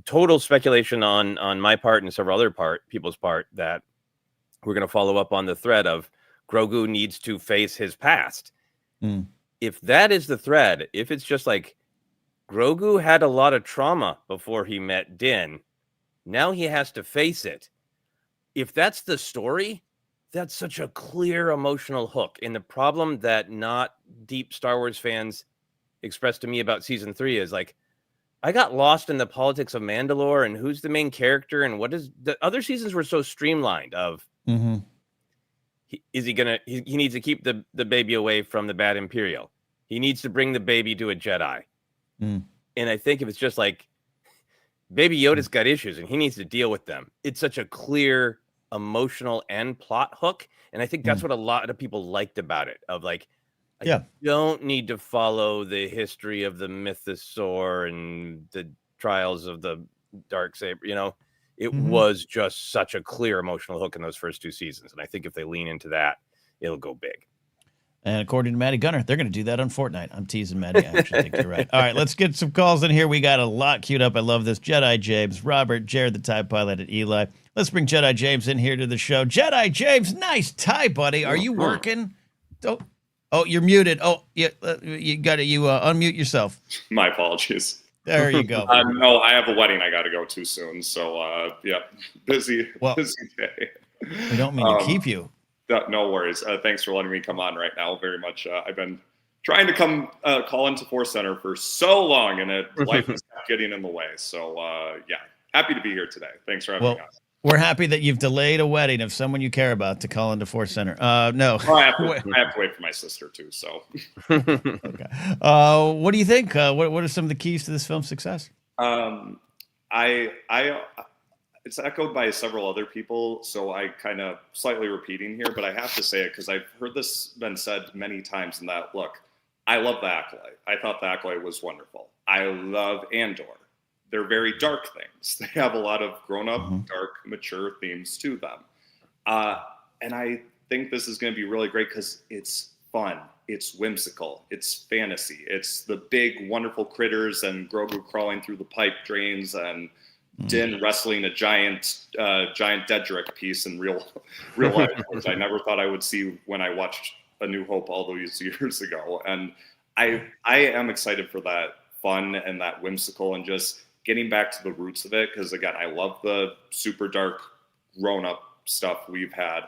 total speculation on my part and several other people's part that we're going to follow up on the thread of Grogu needs to face his past. If that is the thread, if it's just like Grogu had a lot of trauma before he met Din, now he has to face it. If that's the story, that's such a clear emotional hook. And the problem that not deep Star Wars fans expressed to me about season 3 is like, I got lost in the politics of Mandalore and who's the main character and what is the other seasons were so streamlined of, he needs to keep the baby away from the bad Imperial. He needs to bring the baby to a Jedi. And I think if it's just like, Baby Yoda's got issues and he needs to deal with them, it's such a clear emotional and plot hook. And I think that's what a lot of people liked about it, of like, I don't need to follow the history of the mythosaur and the trials of the Darksaber. It was just such a clear emotional hook in those first 2 seasons. And I think if they lean into that, it'll go big. And according to Maddie Gunner, they're going to do that on Fortnite. I'm teasing Maddie. I actually think you're right. All right, let's get some calls in here. We got a lot queued up. I love this. Jedi James, Robert, Jared, the TIE pilot, and Eli. Let's bring Jedi James in here to the show. Jedi James, nice tie, buddy. Are you working? Oh, you're muted. Oh, yeah, you got to unmute yourself. My apologies. There you go. No, I have a wedding I got to go to soon. So, busy day. We don't mean to keep you. No worries. Thanks for letting me come on right now. Very much. I've been trying to call into ForceCenter for so long, and life is getting in the way. So, happy to be here today. Thanks for having me on. We're happy that you've delayed a wedding of someone you care about to call into ForceCenter. No. I have to wait for my sister, too. So, okay. What do you think? What are some of the keys to this film's success? It's echoed by several other people, so I kind of slightly repeating here, but I have to say it because I've heard this been said many times in that, look, I love the Acolyte. I thought the Acolyte was wonderful. I love Andor. They're very dark things. They have a lot of grown-up, dark, mature themes to them. And I think this is going to be really great because it's fun. It's whimsical. It's fantasy. It's the big, wonderful critters and Grogu crawling through the pipe drains and Din wrestling a giant Dedrick piece in real life, which I never thought I would see when I watched A New Hope all those years ago. And I am excited for that fun and that whimsical and just getting back to the roots of it. Because again, I love the super dark grown up stuff we've had.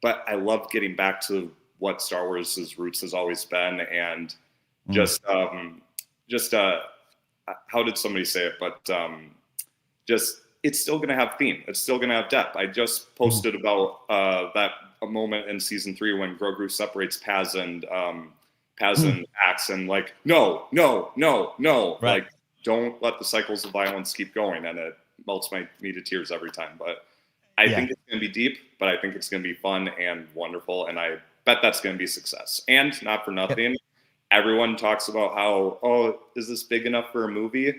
But I love getting back to what Star Wars' roots has always been, and just how did somebody say it? But just it's still going to have theme. It's still going to have depth. I just posted about that a moment in season 3 when Grogu separates Paz and Axe, and like, no. Right. Like, don't let the cycles of violence keep going. And it melts me to tears every time. But I think it's going to be deep, but I think it's going to be fun and wonderful. And I bet that's going to be a success. And not for nothing, everyone talks about how, oh, is this big enough for a movie?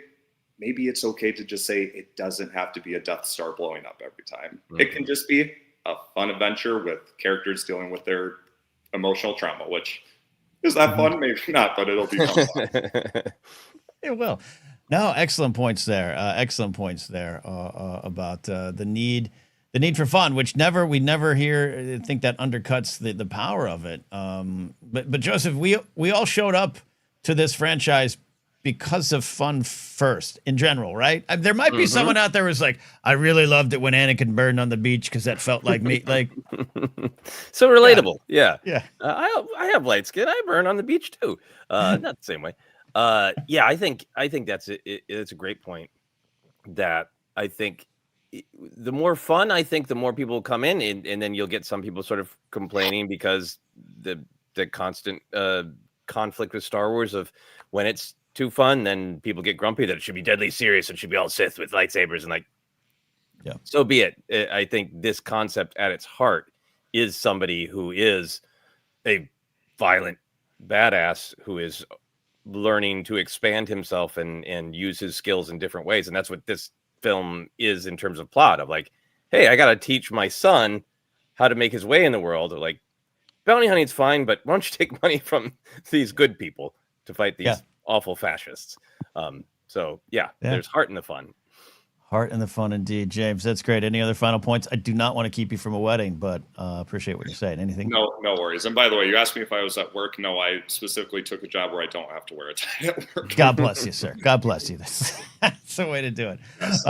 Maybe it's okay to just say it doesn't have to be a Death Star blowing up every time. Mm-hmm. It can just be a fun adventure with characters dealing with their emotional trauma, which is that fun? Maybe not, but it'll be fun. It will. No, excellent points there. About the need for fun, which we never think that undercuts the power of it. But Joseph, we all showed up to this franchise because of fun first, in general, right? There might be someone out there who's like, I really loved it when Anakin burned on the beach because that felt like me. Like, so relatable. Yeah. I have light skin. I burn on the beach too. Not the same way. I think it's a great point. That I think the more fun, I think the more people come in, and then you'll get some people sort of complaining because the constant conflict with Star Wars of when it's too fun, then people get grumpy that it should be deadly serious and should be all Sith with lightsabers, and like, so be it. I think this concept at its heart is somebody who is a violent badass who is learning to expand himself and use his skills in different ways. And that's what this film is in terms of plot of like, hey, I got to teach my son how to make his way in the world. Or like, bounty hunting's fine, but why don't you take money from these good people to fight these awful fascists? There's heart in the fun. Heart in the fun, indeed. James, that's great. Any other final points? I do not want to keep you from a wedding, but appreciate what you're saying. Anything? No worries. And by the way, you asked me if I was at work. No, I specifically took a job where I don't have to wear a tie at work. God bless you, sir. God bless you. That's the way to do it. Yes,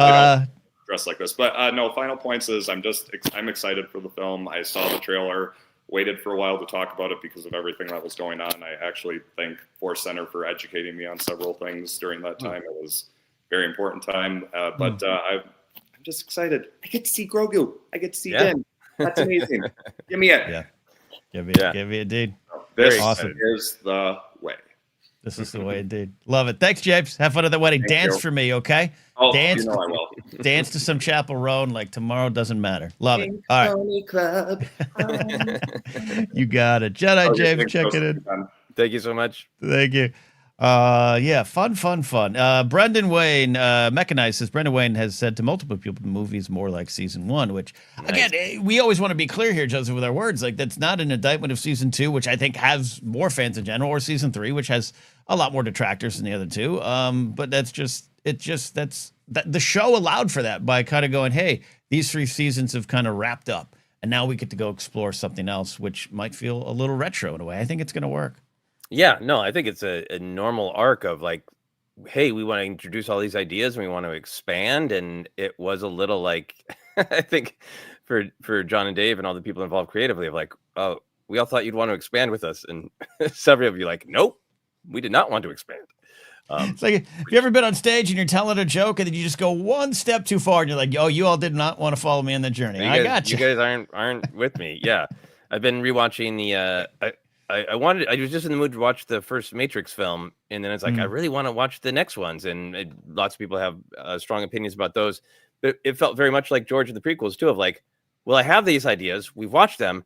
dress like this. But no, final points is I'm excited for the film. I saw the trailer, waited for a while to talk about it because of everything that was going on. I actually thank ForceCenter for educating me on several things during that time. It was very important time, but I'm just excited. I get to see Grogu. I get to see Din. That's amazing. Give me it. Give me it, dude. This awesome. is the way. This is the way, indeed. Love it. Thanks, James. Have fun at the wedding. Dance for me, okay? Oh, dance. I will. Dance to some Chapel Roan like tomorrow doesn't matter. Love it. All right. Club. You got it. Jedi James, check it in. Thank you so much. Thank you. Fun. Brendan Wayne, Mechanized says Brendan Wayne has said to multiple people the movie's more like season 1, which again, we always want to be clear here, Joseph, with our words. Like, that's not an indictment of season 2, which I think has more fans in general, or season 3, which has a lot more detractors than the other two. But that's the show allowed for that by kind of going, hey, these 3 seasons have kind of wrapped up, and now we get to go explore something else, which might feel a little retro in a way. I think it's going to work. Yeah, no, I think it's a normal arc of like, hey, we want to introduce all these ideas and we want to expand. And it was a little like, I think for John and Dave and all the people involved creatively of like, oh, we all thought you'd want to expand with us. And several of you like, nope, we did not want to expand. It's like, have you ever been on stage and you're telling a joke and then you just go one step too far and you're like, oh, you all did not want to follow me on the journey. I got you. You guys aren't with me. Yeah. I've been rewatching the, I was just in the mood to watch the first Matrix film, and then it's like I really want to watch the next ones, and lots of people have strong opinions about those. But it felt very much like George and the prequels too, of like, well, I have these ideas, we've watched them,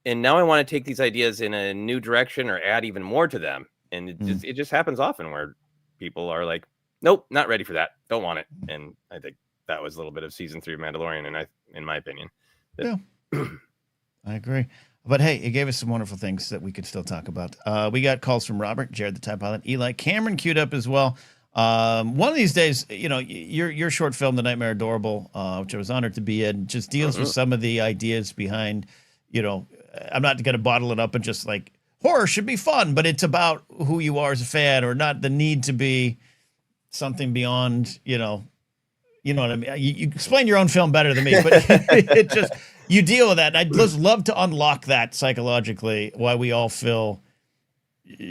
and now I want to take these ideas in a new direction or add even more to them. And it just happens often where people are like, nope, not ready for that, don't want it. And I think that was a little bit of season 3 of Mandalorian, and in my opinion, I agree. But hey, it gave us some wonderful things that we could still talk about. We got calls from Robert, Jared the TIE Pilot, Eli, Cameron queued up as well. One of these days, your short film, The Nightmare Adorable, which I was honored to be in, just deals with some of the ideas behind, I'm not going to bottle it up and just like, horror should be fun, but it's about who you are as a fan, or not the need to be something beyond, you know what I mean? You explain your own film better than me, but you deal with that. I'd just love to unlock that psychologically, why we all feel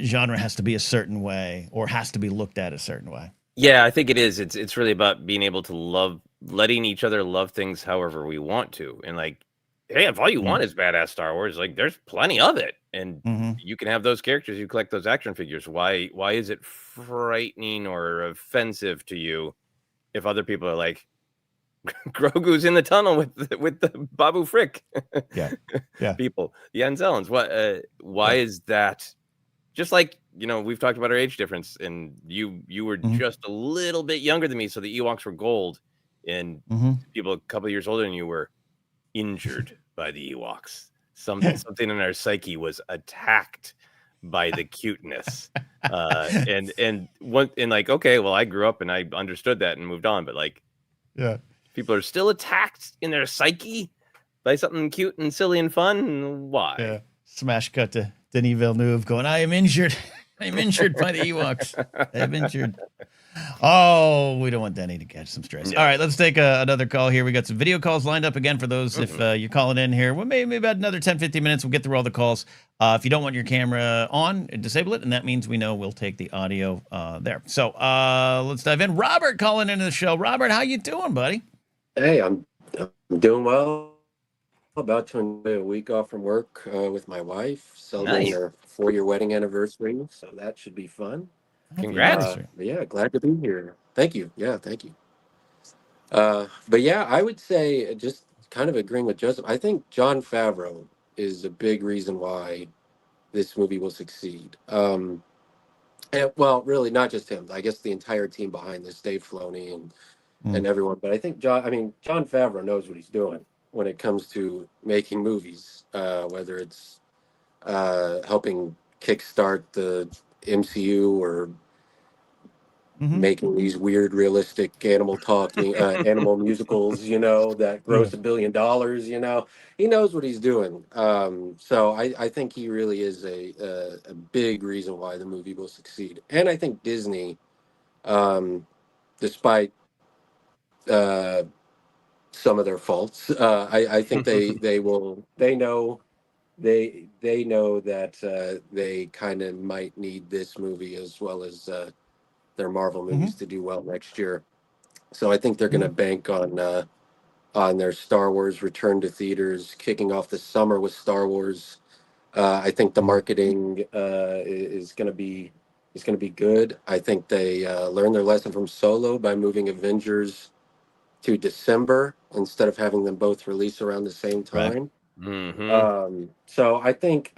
genre has to be a certain way or has to be looked at a certain way. Yeah, I think it is. It's really about being able to letting each other love things however we want to. And like, hey, if all you want is badass Star Wars, like there's plenty of it. And you can have those characters, you collect those action figures. Why is it frightening or offensive to you if other people are like, Grogu's in the tunnel with the Babu Frick people, the Anzellans? Why is that? Just like, we've talked about our age difference, and you were just a little bit younger than me, so the Ewoks were gold, and people a couple of years older than you were injured by the Ewoks. Something in our psyche was attacked by the cuteness, and like, okay, well, I grew up and I understood that and moved on, but like, people are still attacked in their psyche by something cute and silly and fun. Why? Yeah. Smash cut to Denis Villeneuve going, I am injured. I'm injured by the Ewoks. I'm injured. Oh, we don't want Denny to catch some stress. All right, let's take another call here. We got some video calls lined up again for those if you're calling in here. Well, maybe about another 10, 15 minutes. We'll get through all the calls. If you don't want your camera on, disable it, and that means we know we'll take the audio there. So let's dive in. Robert calling into the show. Robert, how you doing, buddy? Hey, I'm doing well. About to enjoy a week off from work with my wife, celebrating her 4-year wedding anniversary. So that should be fun. Congrats. Yeah, glad to be here. Thank you. Yeah, thank you. But yeah, I would say, just kind of agreeing with Joseph, I think Jon Favreau is a big reason why this movie will succeed. And, well, really not just him. I guess the entire team behind this, Dave Filoni and everyone. But I think Jon Favreau knows what he's doing when it comes to making movies, whether it's helping kickstart the MCU or making these weird, realistic animal talking, animal musicals, that gross $1 billion. He knows what he's doing. So I think he really is a big reason why the movie will succeed. And I think Disney, despite some of their faults, I think they know that they kind of might need this movie as well as their Marvel movies to do well next year. So I think they're going to bank on their Star Wars return to theaters, kicking off the summer with Star Wars. I think the marketing is going to be good. I think they learned their lesson from Solo by moving Avengers to December instead of having them both release around the same time. Mm-hmm. So I think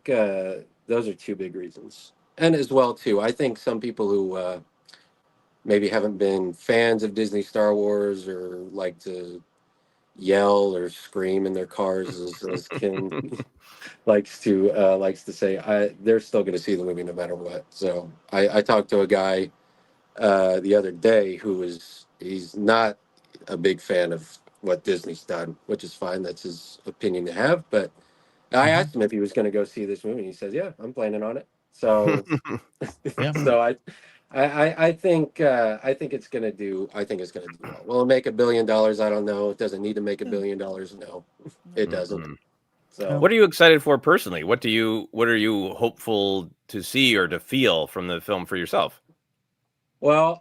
those are two big reasons. And as well too, I think some people who maybe haven't been fans of Disney Star Wars or like to yell or scream in their cars, as Ken likes to say, they're still going to see the movie no matter what. So I talked to a guy the other day he's not a big fan of what Disney's done, which is fine. That's his opinion to have. But I asked him if he was going to go see this movie. And he says, "Yeah, I'm planning on it." So, so I think it's going to do. I think it's going to do well. Will it make $1 billion? I don't know. It doesn't need to make $1 billion. No, it doesn't. So, what are you excited for personally? What are you hopeful to see or to feel from the film for yourself? Well,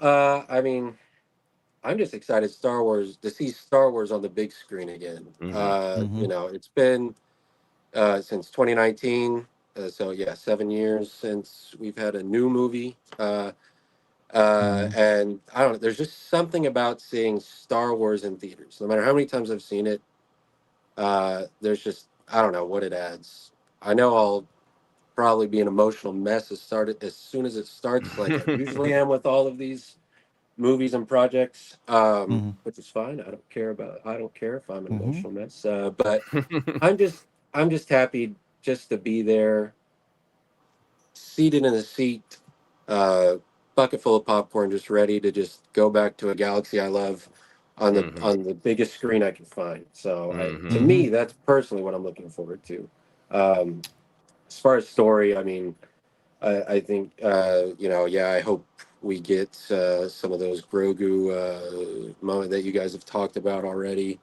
I'm just excited to see Star Wars on the big screen again. It's been since 2019. So yeah, 7 years since we've had a new movie. And I don't know, there's just something about seeing Star As in theaters. No matter how many times I've seen it, there's just, I don't know what it adds. I know I'll probably be an emotional mess as soon as it starts, like I usually am with all of these movies and projects, which is fine. I don't care if I'm an emotional mess, but I'm just happy just to be there, seated in a seat, bucket full of popcorn, just ready to just go back to a galaxy I love on the biggest screen I can find. So to me, that's personally what I'm looking forward to. As far as story, I think I hope we get some of those Grogu moment that you guys have talked about already.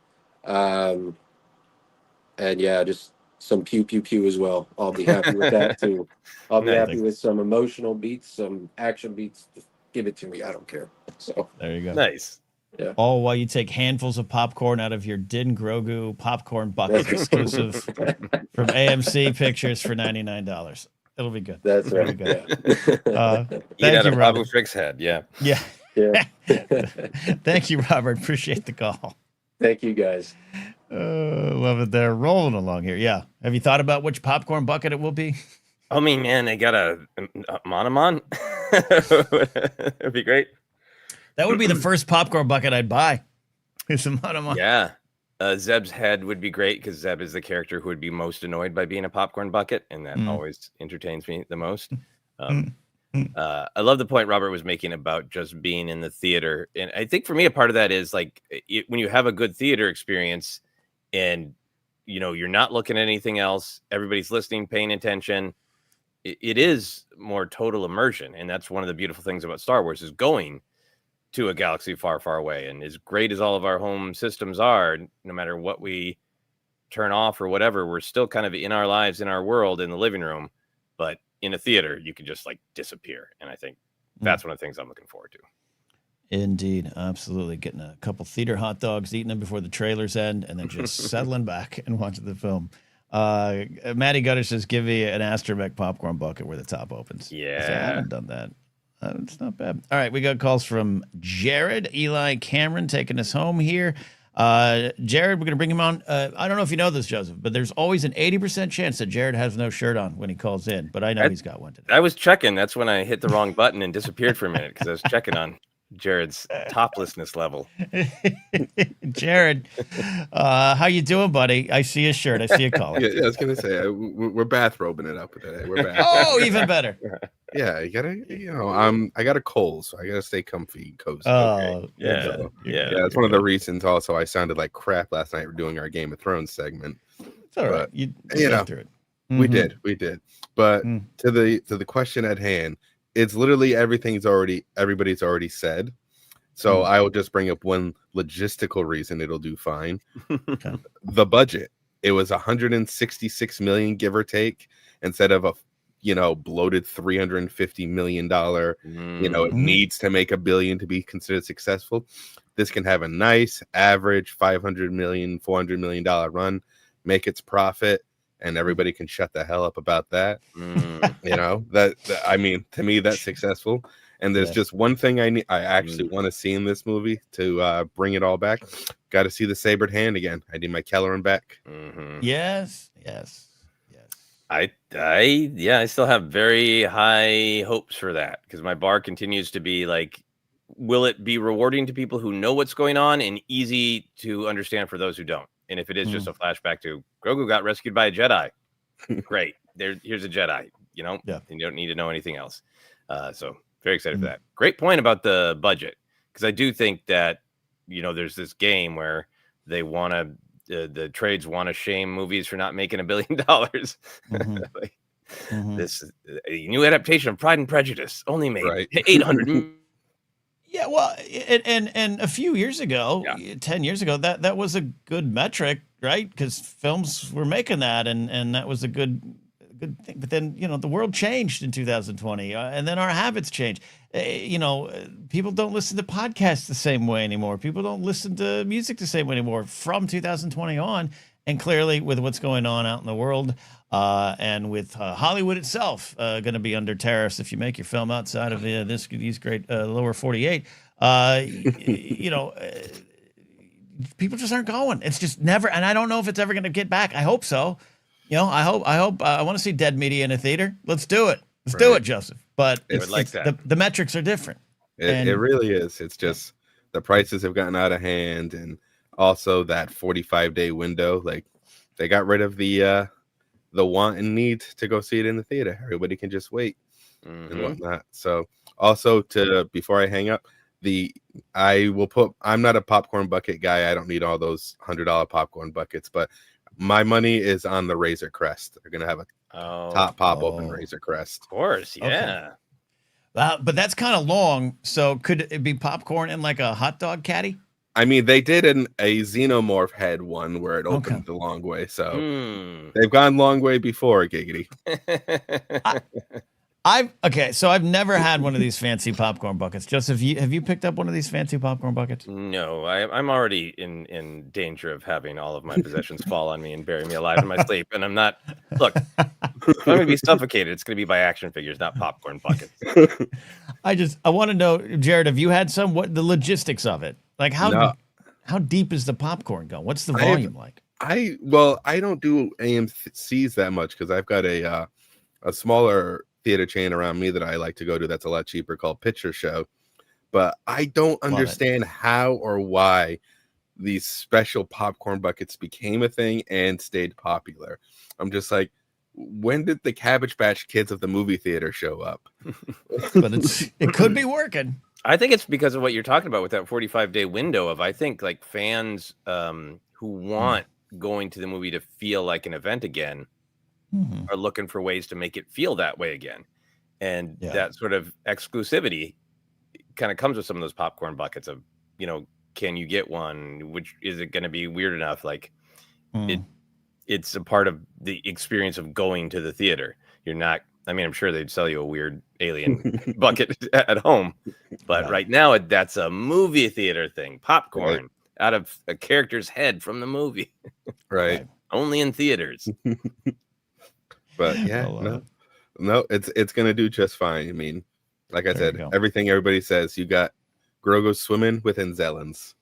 And yeah, just some pew pew pew as well. I'll be happy with that too. I'll be Nice. happy with some emotional beats, some action beats. Just give it to me. I don't care. So There you go. Nice. yeah. All while you take handfuls of popcorn out of your Din Grogu popcorn bucket, exclusive from AMC Pictures for $99. It'll be good. That's It'll right. be good. Yeah. Eat Thank out you, of Robert. Babu Frick's head. Yeah. Yeah. Yeah. Thank you, Robert. Appreciate the call. Thank you guys. Love it. They're rolling along here. Yeah. Have you thought about which popcorn bucket it will be? I mean, man, they got a Monomon. It'd be great. That would be the first popcorn bucket I'd buy. It's a Monomon. Yeah. Zeb's head would be great because Zeb is the character who would be most annoyed by being a popcorn bucket, and that always entertains me the most. I love the point Robert was making about just being in the theater, and I think for me a part of that is like when you have a good theater experience, and you're not looking at anything else, everybody's listening, paying attention. It is more total immersion, and that's one of the beautiful things about Star Wars is going to a galaxy far, far away. And as great as all of our home systems are, no matter what we turn off or whatever, we're still kind of in our lives, in our world, in the living room. But in a theater, you can just like disappear. And I think that's one of the things I'm looking forward to. Indeed. Absolutely. Getting a couple theater hot dogs, eating them before the trailers end, and then just settling back and watching the film. Matty Gutter says, give me an astromech popcorn bucket where the top opens. Yeah. I haven't done that. It's not bad. All right, we got calls from Jared, Eli, Cameron taking us home here. Jared, we're going to bring him on. I don't know if you know this, Joseph, but there's always an 80% chance that Jared has no shirt on when he calls in, but I know he's got one today. I was checking. That's when I hit the wrong button and disappeared for a minute because I was checking on Jared's toplessness level. Jared, how you doing, buddy? I see a shirt. I see a collar. Yeah, I was gonna say we're bathrobing it up today. We're back. Oh, even better. Yeah, you gotta, I got a cold, so I gotta stay comfy, cozy. Oh, Yeah. so- Yeah. That's one of the reasons. Also, I sounded like crap last night doing our Game of Thrones segment. It's all right. But, You you know, got through it. We Mhm. did. But Mm. to the question at hand, it's literally everybody's already said. So I will just bring up one logistical reason it'll do fine. Okay. The budget. It was 166 million, give or take, instead of a bloated $350 million. It needs to make $1 billion to be considered successful. This can have a nice average $500 million, $400 million run, make its profit, and everybody can shut the hell up about that. I mean, to me, that's successful. And there's just one thing I actually want to see in this movie to bring it all back. Got to see the sabered hand again. I need my Kelleran back. Yes. I still have very high hopes for that because my bar continues to be like, will it be rewarding to people who know what's going on and easy to understand for those who don't? And if it is just a flashback to Grogu got rescued by a Jedi, great. Here's a Jedi, and you don't need to know anything else. So very excited for that. Great point about the budget because I do think that there's this game where they want to. The trades want to shame movies for not making $1 billion. This new adaptation of Pride and Prejudice only made 800. Yeah, well, and a few years ago, 10 years ago, that was a good metric, right? Because films were making that, and that was a good thing. But then, the world changed in 2020, and then our habits changed. People don't listen to podcasts the same way anymore. People don't listen to music the same way anymore from 2020 on. And clearly, with what's going on out in the world, and with Hollywood itself going to be under tariffs if you make your film outside of these great lower 48, people just aren't going. It's just never, and I don't know if it's ever going to get back. I hope so. I want to see dead media in a theater. Let's do it. Let's do it, Joseph. But the metrics are different. It really is. It's just the prices have gotten out of hand, and also that 45-day window. Like they got rid of the want and need to go see it in the theater. Everybody can just wait and whatnot. So also before I hang up, I'm not a popcorn bucket guy. I don't need all those $100 popcorn buckets, but my money is on the Razor Crest. They're gonna have a top pop open Razor Crest. Of course, yeah. Okay. But that's kind of long. So could it be popcorn in like a hot dog caddy? I mean, they did a xenomorph head one where it opened the long way, so they've gone long way before, giggity. I've never had one of these fancy popcorn buckets. Joseph, have you picked up one of these fancy popcorn buckets? No, I'm already in danger of having all of my possessions fall on me and bury me alive in my sleep. And I'm not. Look, if I'm gonna be suffocated, it's gonna be by action figures, not popcorn buckets. I want to know, Jared, have you had some? What the logistics of it? Like how deep is the popcorn go? What's the volume like? I don't do AMCs that much because I've got a smaller theater chain around me that I like to go to that's a lot cheaper called Picture Show. But I don't understand how or why these special popcorn buckets became a thing and stayed popular. I'm just like, when did the Cabbage Patch Kids of the movie theater show up? But it could be working. I think it's because of what you're talking about with that 45-day window of, I think, like fans who want going to the movie to feel like an event again are looking for ways to make it feel that way again. And that sort of exclusivity kind of comes with some of those popcorn buckets of, can you get one? Which is it going to be weird enough? Like it's a part of the experience of going to the theater. You're not, I mean, I'm sure they'd sell you a weird alien bucket at home, but right now that's a movie theater thing. Popcorn out of a character's head from the movie. Right. Only in theaters. But no, it's gonna do just fine. I mean, like I said, everything everybody says. You got Grogu swimming within Zellens.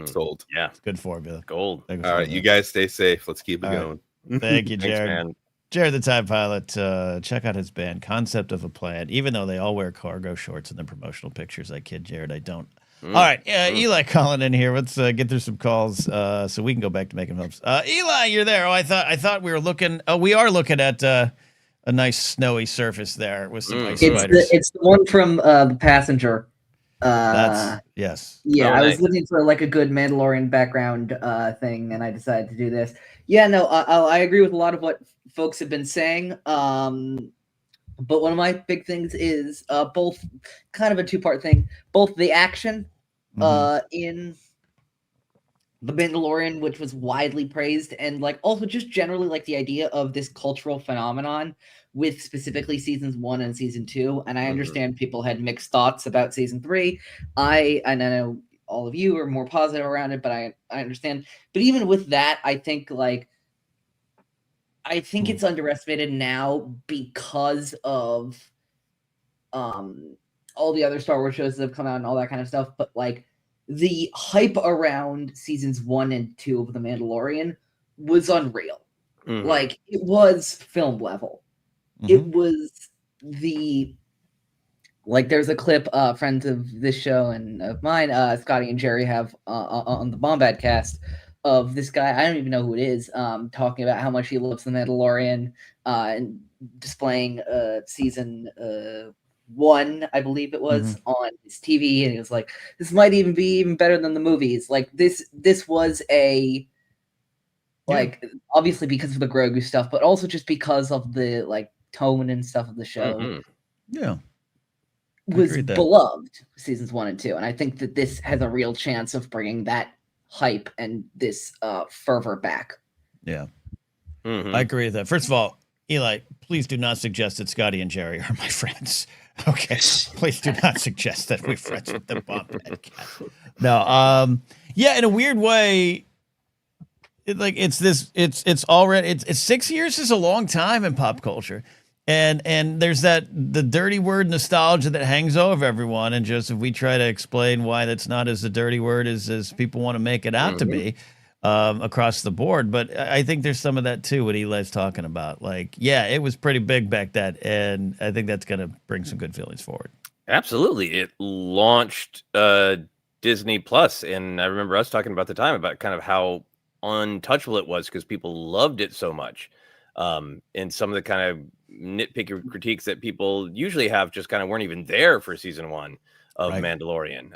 Sold. Yeah, it's good formula. Gold. All right, you guys stay safe. Let's keep it going. Thank you, Jared. Thanks, man. Jared the Time Pilot. Check out his band, Concept of a Plan. Even though they all wear cargo shorts in the promotional pictures, I kid Jared, I don't. All right, Eli calling in here. Let's get through some calls so we can go back to making films. Eli, you're there. Oh, I thought we were looking. Oh, we are looking at a nice snowy surface there with some ice spiders. It's the one from The Passenger. Yes. Yeah, I was looking for like a good Mandalorian background thing, and I decided to do this. Yeah, no, I agree with a lot of what folks have been saying. But one of my big things is both kind of a two-part thing. Both the action in The Mandalorian, which was widely praised, and like also just generally like the idea of this cultural phenomenon with specifically seasons 1 and season 2. And I understand people had mixed thoughts about season 3. I know all of you are more positive around it, but I understand. But even with that, I think it's underestimated now because of all the other Star Wars shows that have come out and all that kind of stuff. But like the hype around seasons 1 and 2 of The Mandalorian was unreal. Like it was film level. It was there's a clip friends of this show and of mine, Scotty and Jerry have on the Bombad cast of this guy, I don't even know who it is, talking about how much he loves The Mandalorian and displaying season 1, I believe it was, on his TV, and he was like, this might even be even better than the movies. Like this was a obviously because of the Grogu stuff, but also just because of the like tone and stuff of the show. Yeah. Was beloved seasons 1 and 2. And I think that this has a real chance of bringing that hype and this fervor back. Yeah. I agree with that. First of all, Eli, please do not suggest that Scotty and Jerry are my friends. Okay. Please do not suggest that we're friends with the Bombad cast. No. Yeah, in a weird way, it's 6 years is a long time in pop culture. And there's the dirty word nostalgia that hangs over everyone. And Joseph, we try to explain why that's not as a dirty word as people want to make it out to be across the board. But I think there's some of that too, what Eli's talking about. Like, yeah, it was pretty big back then. And I think that's going to bring some good feelings forward. Absolutely. It launched Disney Plus. And I remember us talking about the time about kind of how untouchable it was because people loved it so much. And some of the kind of nitpicky critiques that people usually have just kind of weren't even there for season 1 of Mandalorian.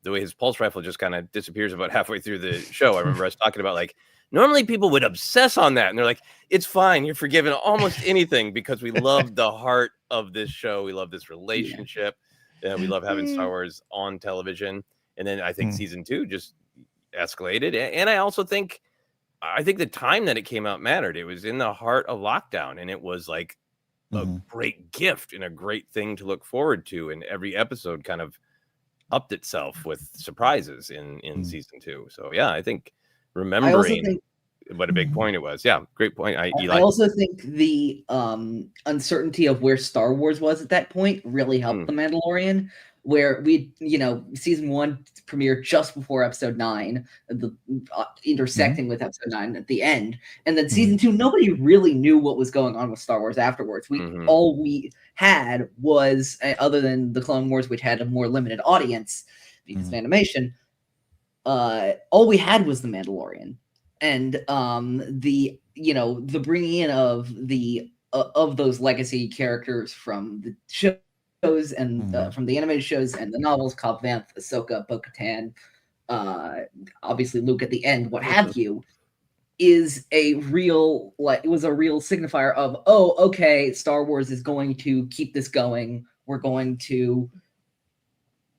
The way his pulse rifle just kind of disappears about halfway through the show. I remember us talking about like, normally people would obsess on that. And they're like, it's fine. You're forgiven almost anything because we love the heart of this show. We love this relationship. We love having Star Wars on television. And then I think season 2 just escalated. And I also think the time that it came out mattered. It was in the heart of lockdown, and it was like a great gift and a great thing to look forward to. And every episode kind of upped itself with surprises in season 2. So yeah, I think remembering what a big point it was. Yeah, great point. I also think the uncertainty of where Star Wars was at that point really helped The Mandalorian, where season 1 premiered just before episode 9, intersecting with episode 9 at the end, and then season 2, nobody really knew what was going on with Star Wars afterwards. All we had was, other than the Clone Wars, which had a more limited audience because of animation, all we had was The Mandalorian. And the bringing in of those legacy characters from the shows and from the animated shows and the novels, Cobb Vanth, Ahsoka, Bo-Katan, obviously Luke at the end, what have you, is a real signifier of, oh, okay, Star Wars is going to keep this going.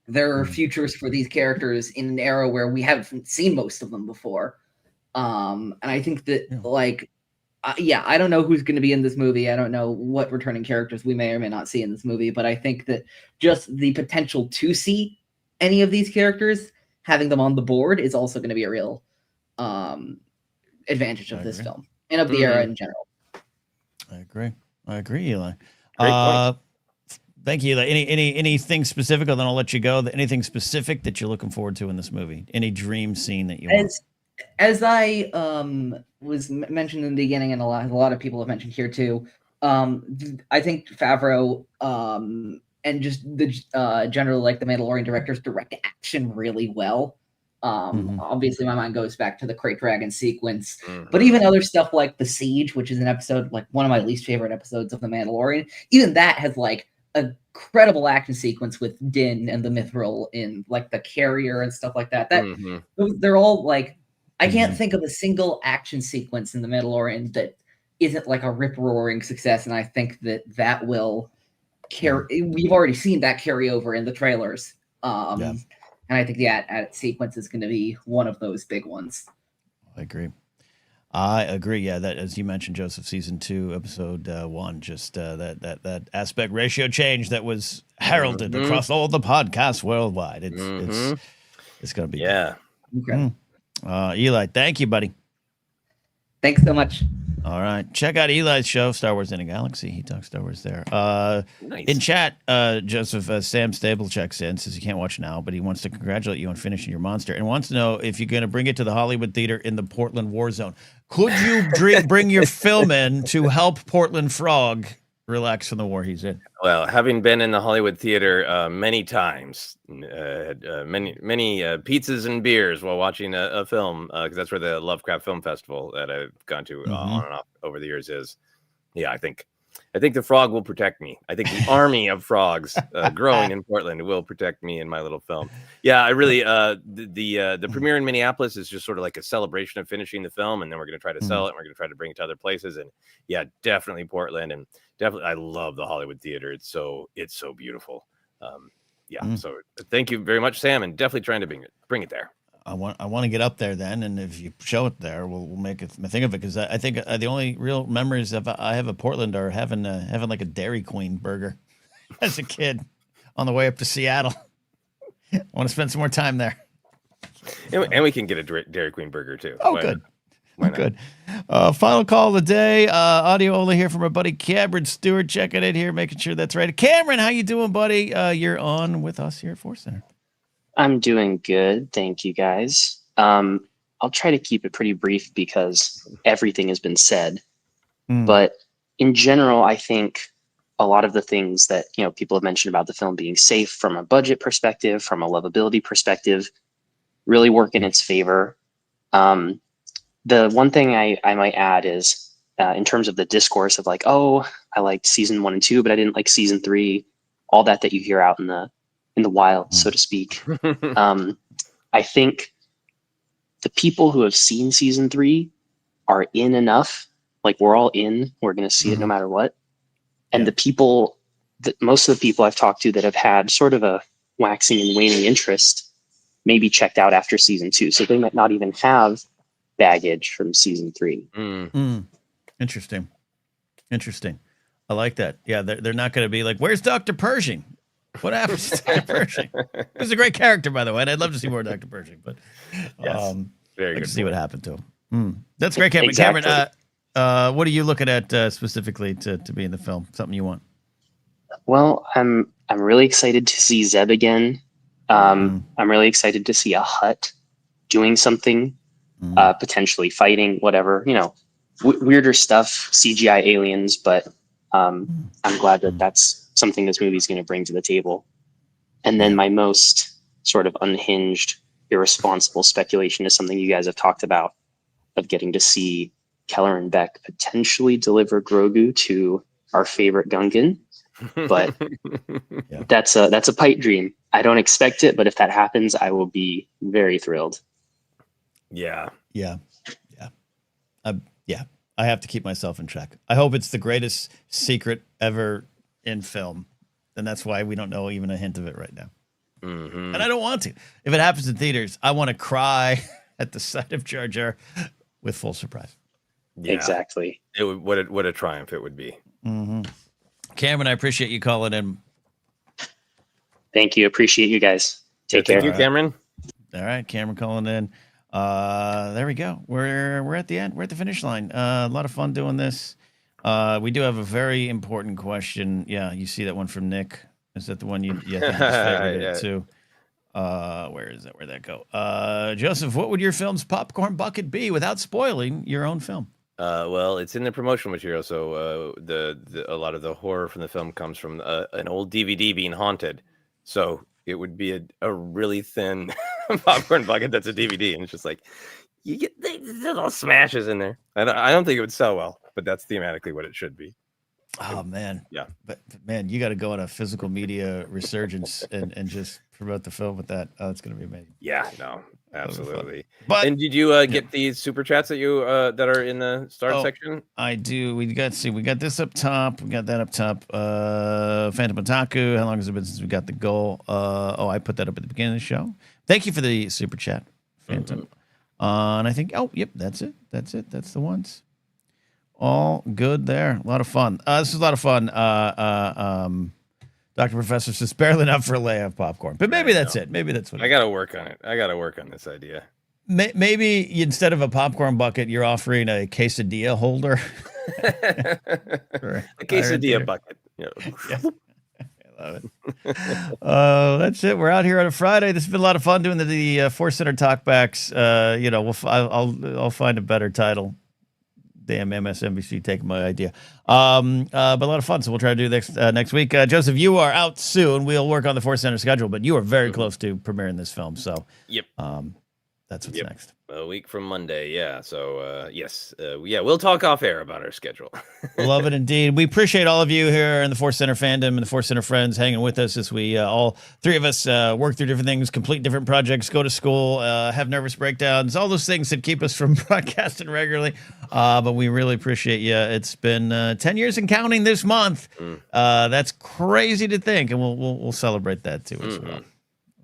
There are futures for these characters in an era where we haven't seen most of them before. And I think that I don't know who's going to be in this movie. I don't know what returning characters we may or may not see in this movie, but I think that just the potential to see any of these characters, having them on the board, is also going to be a real advantage of this film and of the era in general. I agree, Eli. Great point. Thank you, Eli. Anything specific, and then I'll let you go. Anything specific that you're looking forward to in this movie? Any dream scene that you want? As I was mentioned in the beginning, and a lot of people have mentioned here too, I think Favreau and just the general, like, the Mandalorian directors direct action really well. Obviously, my mind goes back to the Crate Dragon sequence, but even other stuff like The Siege, which is an episode, like one of my least favorite episodes of The Mandalorian, even that has like a credible action sequence with Din and the Mithril in like the carrier and stuff like that. They're all like, I can't think of a single action sequence in The Mandalorian that isn't like a rip-roaring success, and I think that will carry. We've already seen that carry over in the trailers, and I think the added sequence is going to be one of those big ones. I agree. Yeah, that, as you mentioned, Joseph, season 2, episode 1, just that aspect ratio change that was heralded across all the podcasts worldwide. It's going to be Okay. Eli, thank you, buddy. Thanks so much. All right. Check out Eli's show, Star Wars in a Galaxy. He talks Star Wars there. Nice. In chat, Joseph, Sam Stable checks in, says he can't watch now, but he wants to congratulate you on finishing your monster and wants to know if you're going to bring it to the Hollywood Theater in the Portland war zone. Could you bring your film in to help Portland Frog relax from the war he's in? Well, having been in the Hollywood Theater many times, many pizzas and beers while watching a film, because that's where the Lovecraft Film Festival that I've gone to on and off over the years is. Yeah, I think the frog will protect me. I think the army of frogs growing in Portland will protect me in my little film. Yeah, I really the premiere in Minneapolis is just sort of like a celebration of finishing the film, and then we're going to try to sell it, and we're going to try to bring it to other places. And yeah, definitely Portland, and definitely I love the Hollywood Theater. It's so beautiful. So thank you very much, Sam, and definitely trying to bring it there. I want to get up there then, and if you show it there, we'll make a thing of it, because I think the only real memories of I have of Portland are having like a Dairy Queen burger as a kid on the way up to Seattle. I want to spend some more time there. And we can get a Dairy Queen burger too. Oh, good. Good. Final call of the day. Audio only here from our buddy Cameron Stewart, checking in here, making sure that's right. Cameron, how you doing, buddy? You're on with us here at ForceCenter. I'm doing good. Thank you, guys. I'll try to keep it pretty brief because everything has been said. But in general, I think a lot of the things that people have mentioned about the film being safe from a budget perspective, from a lovability perspective, really work in its favor. The one thing I might add is in terms of the discourse of like, oh, I liked season 1 and 2, but I didn't like season 3, all that you hear out in the wild, so to speak. I think the people who have seen season 3 are in enough. Like, we're all in, we're going to see it no matter what. And most of the people I've talked to that have had sort of a waxing and waning interest maybe checked out after season 2. So they might not even have baggage from season 3. Interesting. I like that. Yeah, they're not going to be like, where's Dr. Pershing? What happens to Dr. Pershing? He's a great character, by the way, and I'd love to see more Dr. Pershing, but Very good. to see what happened to him. That's great, Cameron. Exactly. Cameron, what are you looking at specifically to be in the film? Something you want? Well, I'm really excited to see Zeb again. I'm really excited to see a Hutt doing something, potentially fighting, whatever, weirder stuff, CGI aliens, but I'm glad that that's something this movie is going to bring to the table. And then my most sort of unhinged, irresponsible speculation is something you guys have talked about, of getting to see Keller and Beck potentially deliver Grogu to our favorite Gungan. But that's a pipe dream. I don't expect it, but if that happens, I will be very thrilled. Yeah. I have to keep myself in check. I hope it's the greatest secret ever in film, and that's why we don't know even a hint of it right now. And I don't want to. If it happens in theaters, I want to cry at the sight of Jar Jar with full surprise. Yeah, exactly. It would, what a triumph it would be. Cameron, I appreciate you calling in. Thank you. Appreciate you guys. Take care. Thank you, Cameron. All right, Cameron calling in. There we go. We're at the end. We're at the finish line. A lot of fun doing this. We do have a very important question. Yeah, you see that one from Nick. Is that the one you? Yeah, I think you just favored it too. Where is that? Where'd that go? Joseph, what would your film's popcorn bucket be without spoiling your own film? Well, it's in the promotional material, so a lot of the horror from the film comes from an old DVD being haunted. So it would be a really thin popcorn bucket that's a DVD, and it's just like you get there's little smashes in there. I don't think it would sell well, but that's thematically what it should be. Oh man, yeah. But man, you got to go on a physical media resurgence and just promote the film with that. Oh, it's going to be amazing. Yeah, no, absolutely. But and did you get these super chats that you that are in the start section? I do. We got this up top. We got that up top. Phantom Otaku. How long has it been since we got the goal? I put that up at the beginning of the show. Thank you for the super chat, Phantom. And I think, yep, that's it. That's the ones. All good there. A lot of fun. This is a lot of fun. Dr. Professor says barely enough for a layout popcorn, but maybe that's it. Maybe that's what I got to work on it. I got to work on this idea. Maybe instead of a popcorn bucket, you're offering a quesadilla holder. A quesadilla bucket. Yeah. I love it. That's it. We're out here on a Friday. This has been a lot of fun doing the ForceCenter talkbacks. I'll find a better title. Damn MSNBC taking my idea. But a lot of fun. So we'll try to do this next week. Joseph, you are out soon. We'll work on the ForceCenter schedule, but you are very close to premiering this film. So yep. That's what's next. A week from Monday. Yeah. So yes. We'll talk off air about our schedule. Love it indeed. We appreciate all of you here in the ForceCenter fandom and the ForceCenter friends hanging with us as we all three of us work through different things, complete different projects, go to school, have nervous breakdowns, all those things that keep us from broadcasting regularly. But we really appreciate you. It's been 10 years and counting this month. That's crazy to think, and we'll celebrate that too as well.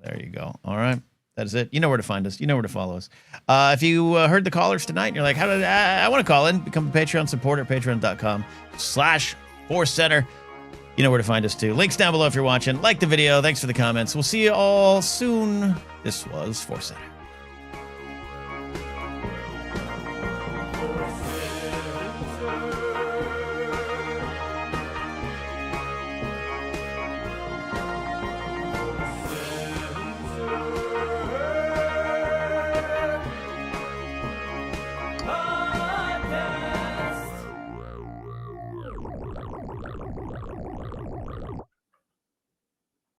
There you go. All right. That is it. You know where to find us. You know where to follow us. If you heard the callers tonight and you're like, I want to call in, become a Patreon supporter at patreon.com/ForceCenter. You know where to find us too. Links down below if you're watching. Like the video. Thanks for the comments. We'll see you all soon. This was ForceCenter.